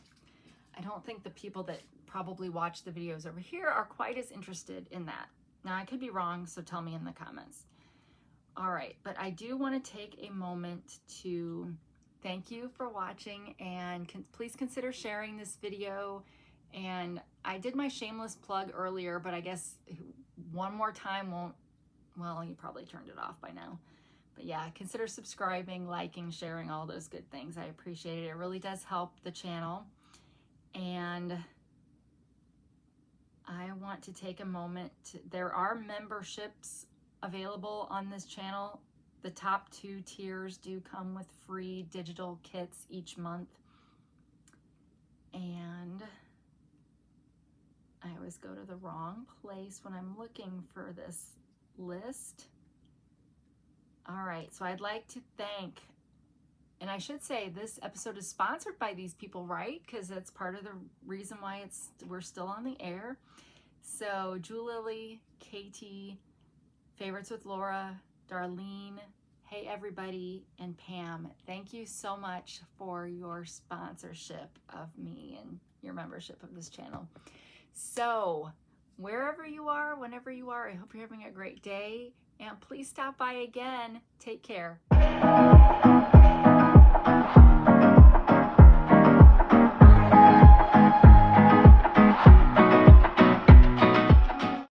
think the people that probably watch the videos over here are quite as interested in that. Now, I could be wrong, so tell me in the comments. All right, but I do want to take a moment to thank you for watching, and please consider sharing this video. And I did my shameless plug earlier, but I guess one more time won't, well, you probably turned it off by now. But yeah, consider subscribing, liking, sharing, all those good things. I appreciate it. It really does help the channel. And I want to take a moment there are memberships available on this channel. The top 2 tiers do come with free digital kits each month. And I always go to the wrong place when I'm looking for this list. All right, so I'd like to thank, and I should say this episode is sponsored by these people, right? Because that's part of the reason why we're still on the air. So Julie, Katie, Favorites with Laura, Darlene, Hey Everybody, and Pam, thank you so much for your sponsorship of me and your membership of this channel. So wherever you are, whenever you are, I hope you're having a great day, and please stop by again. Take care.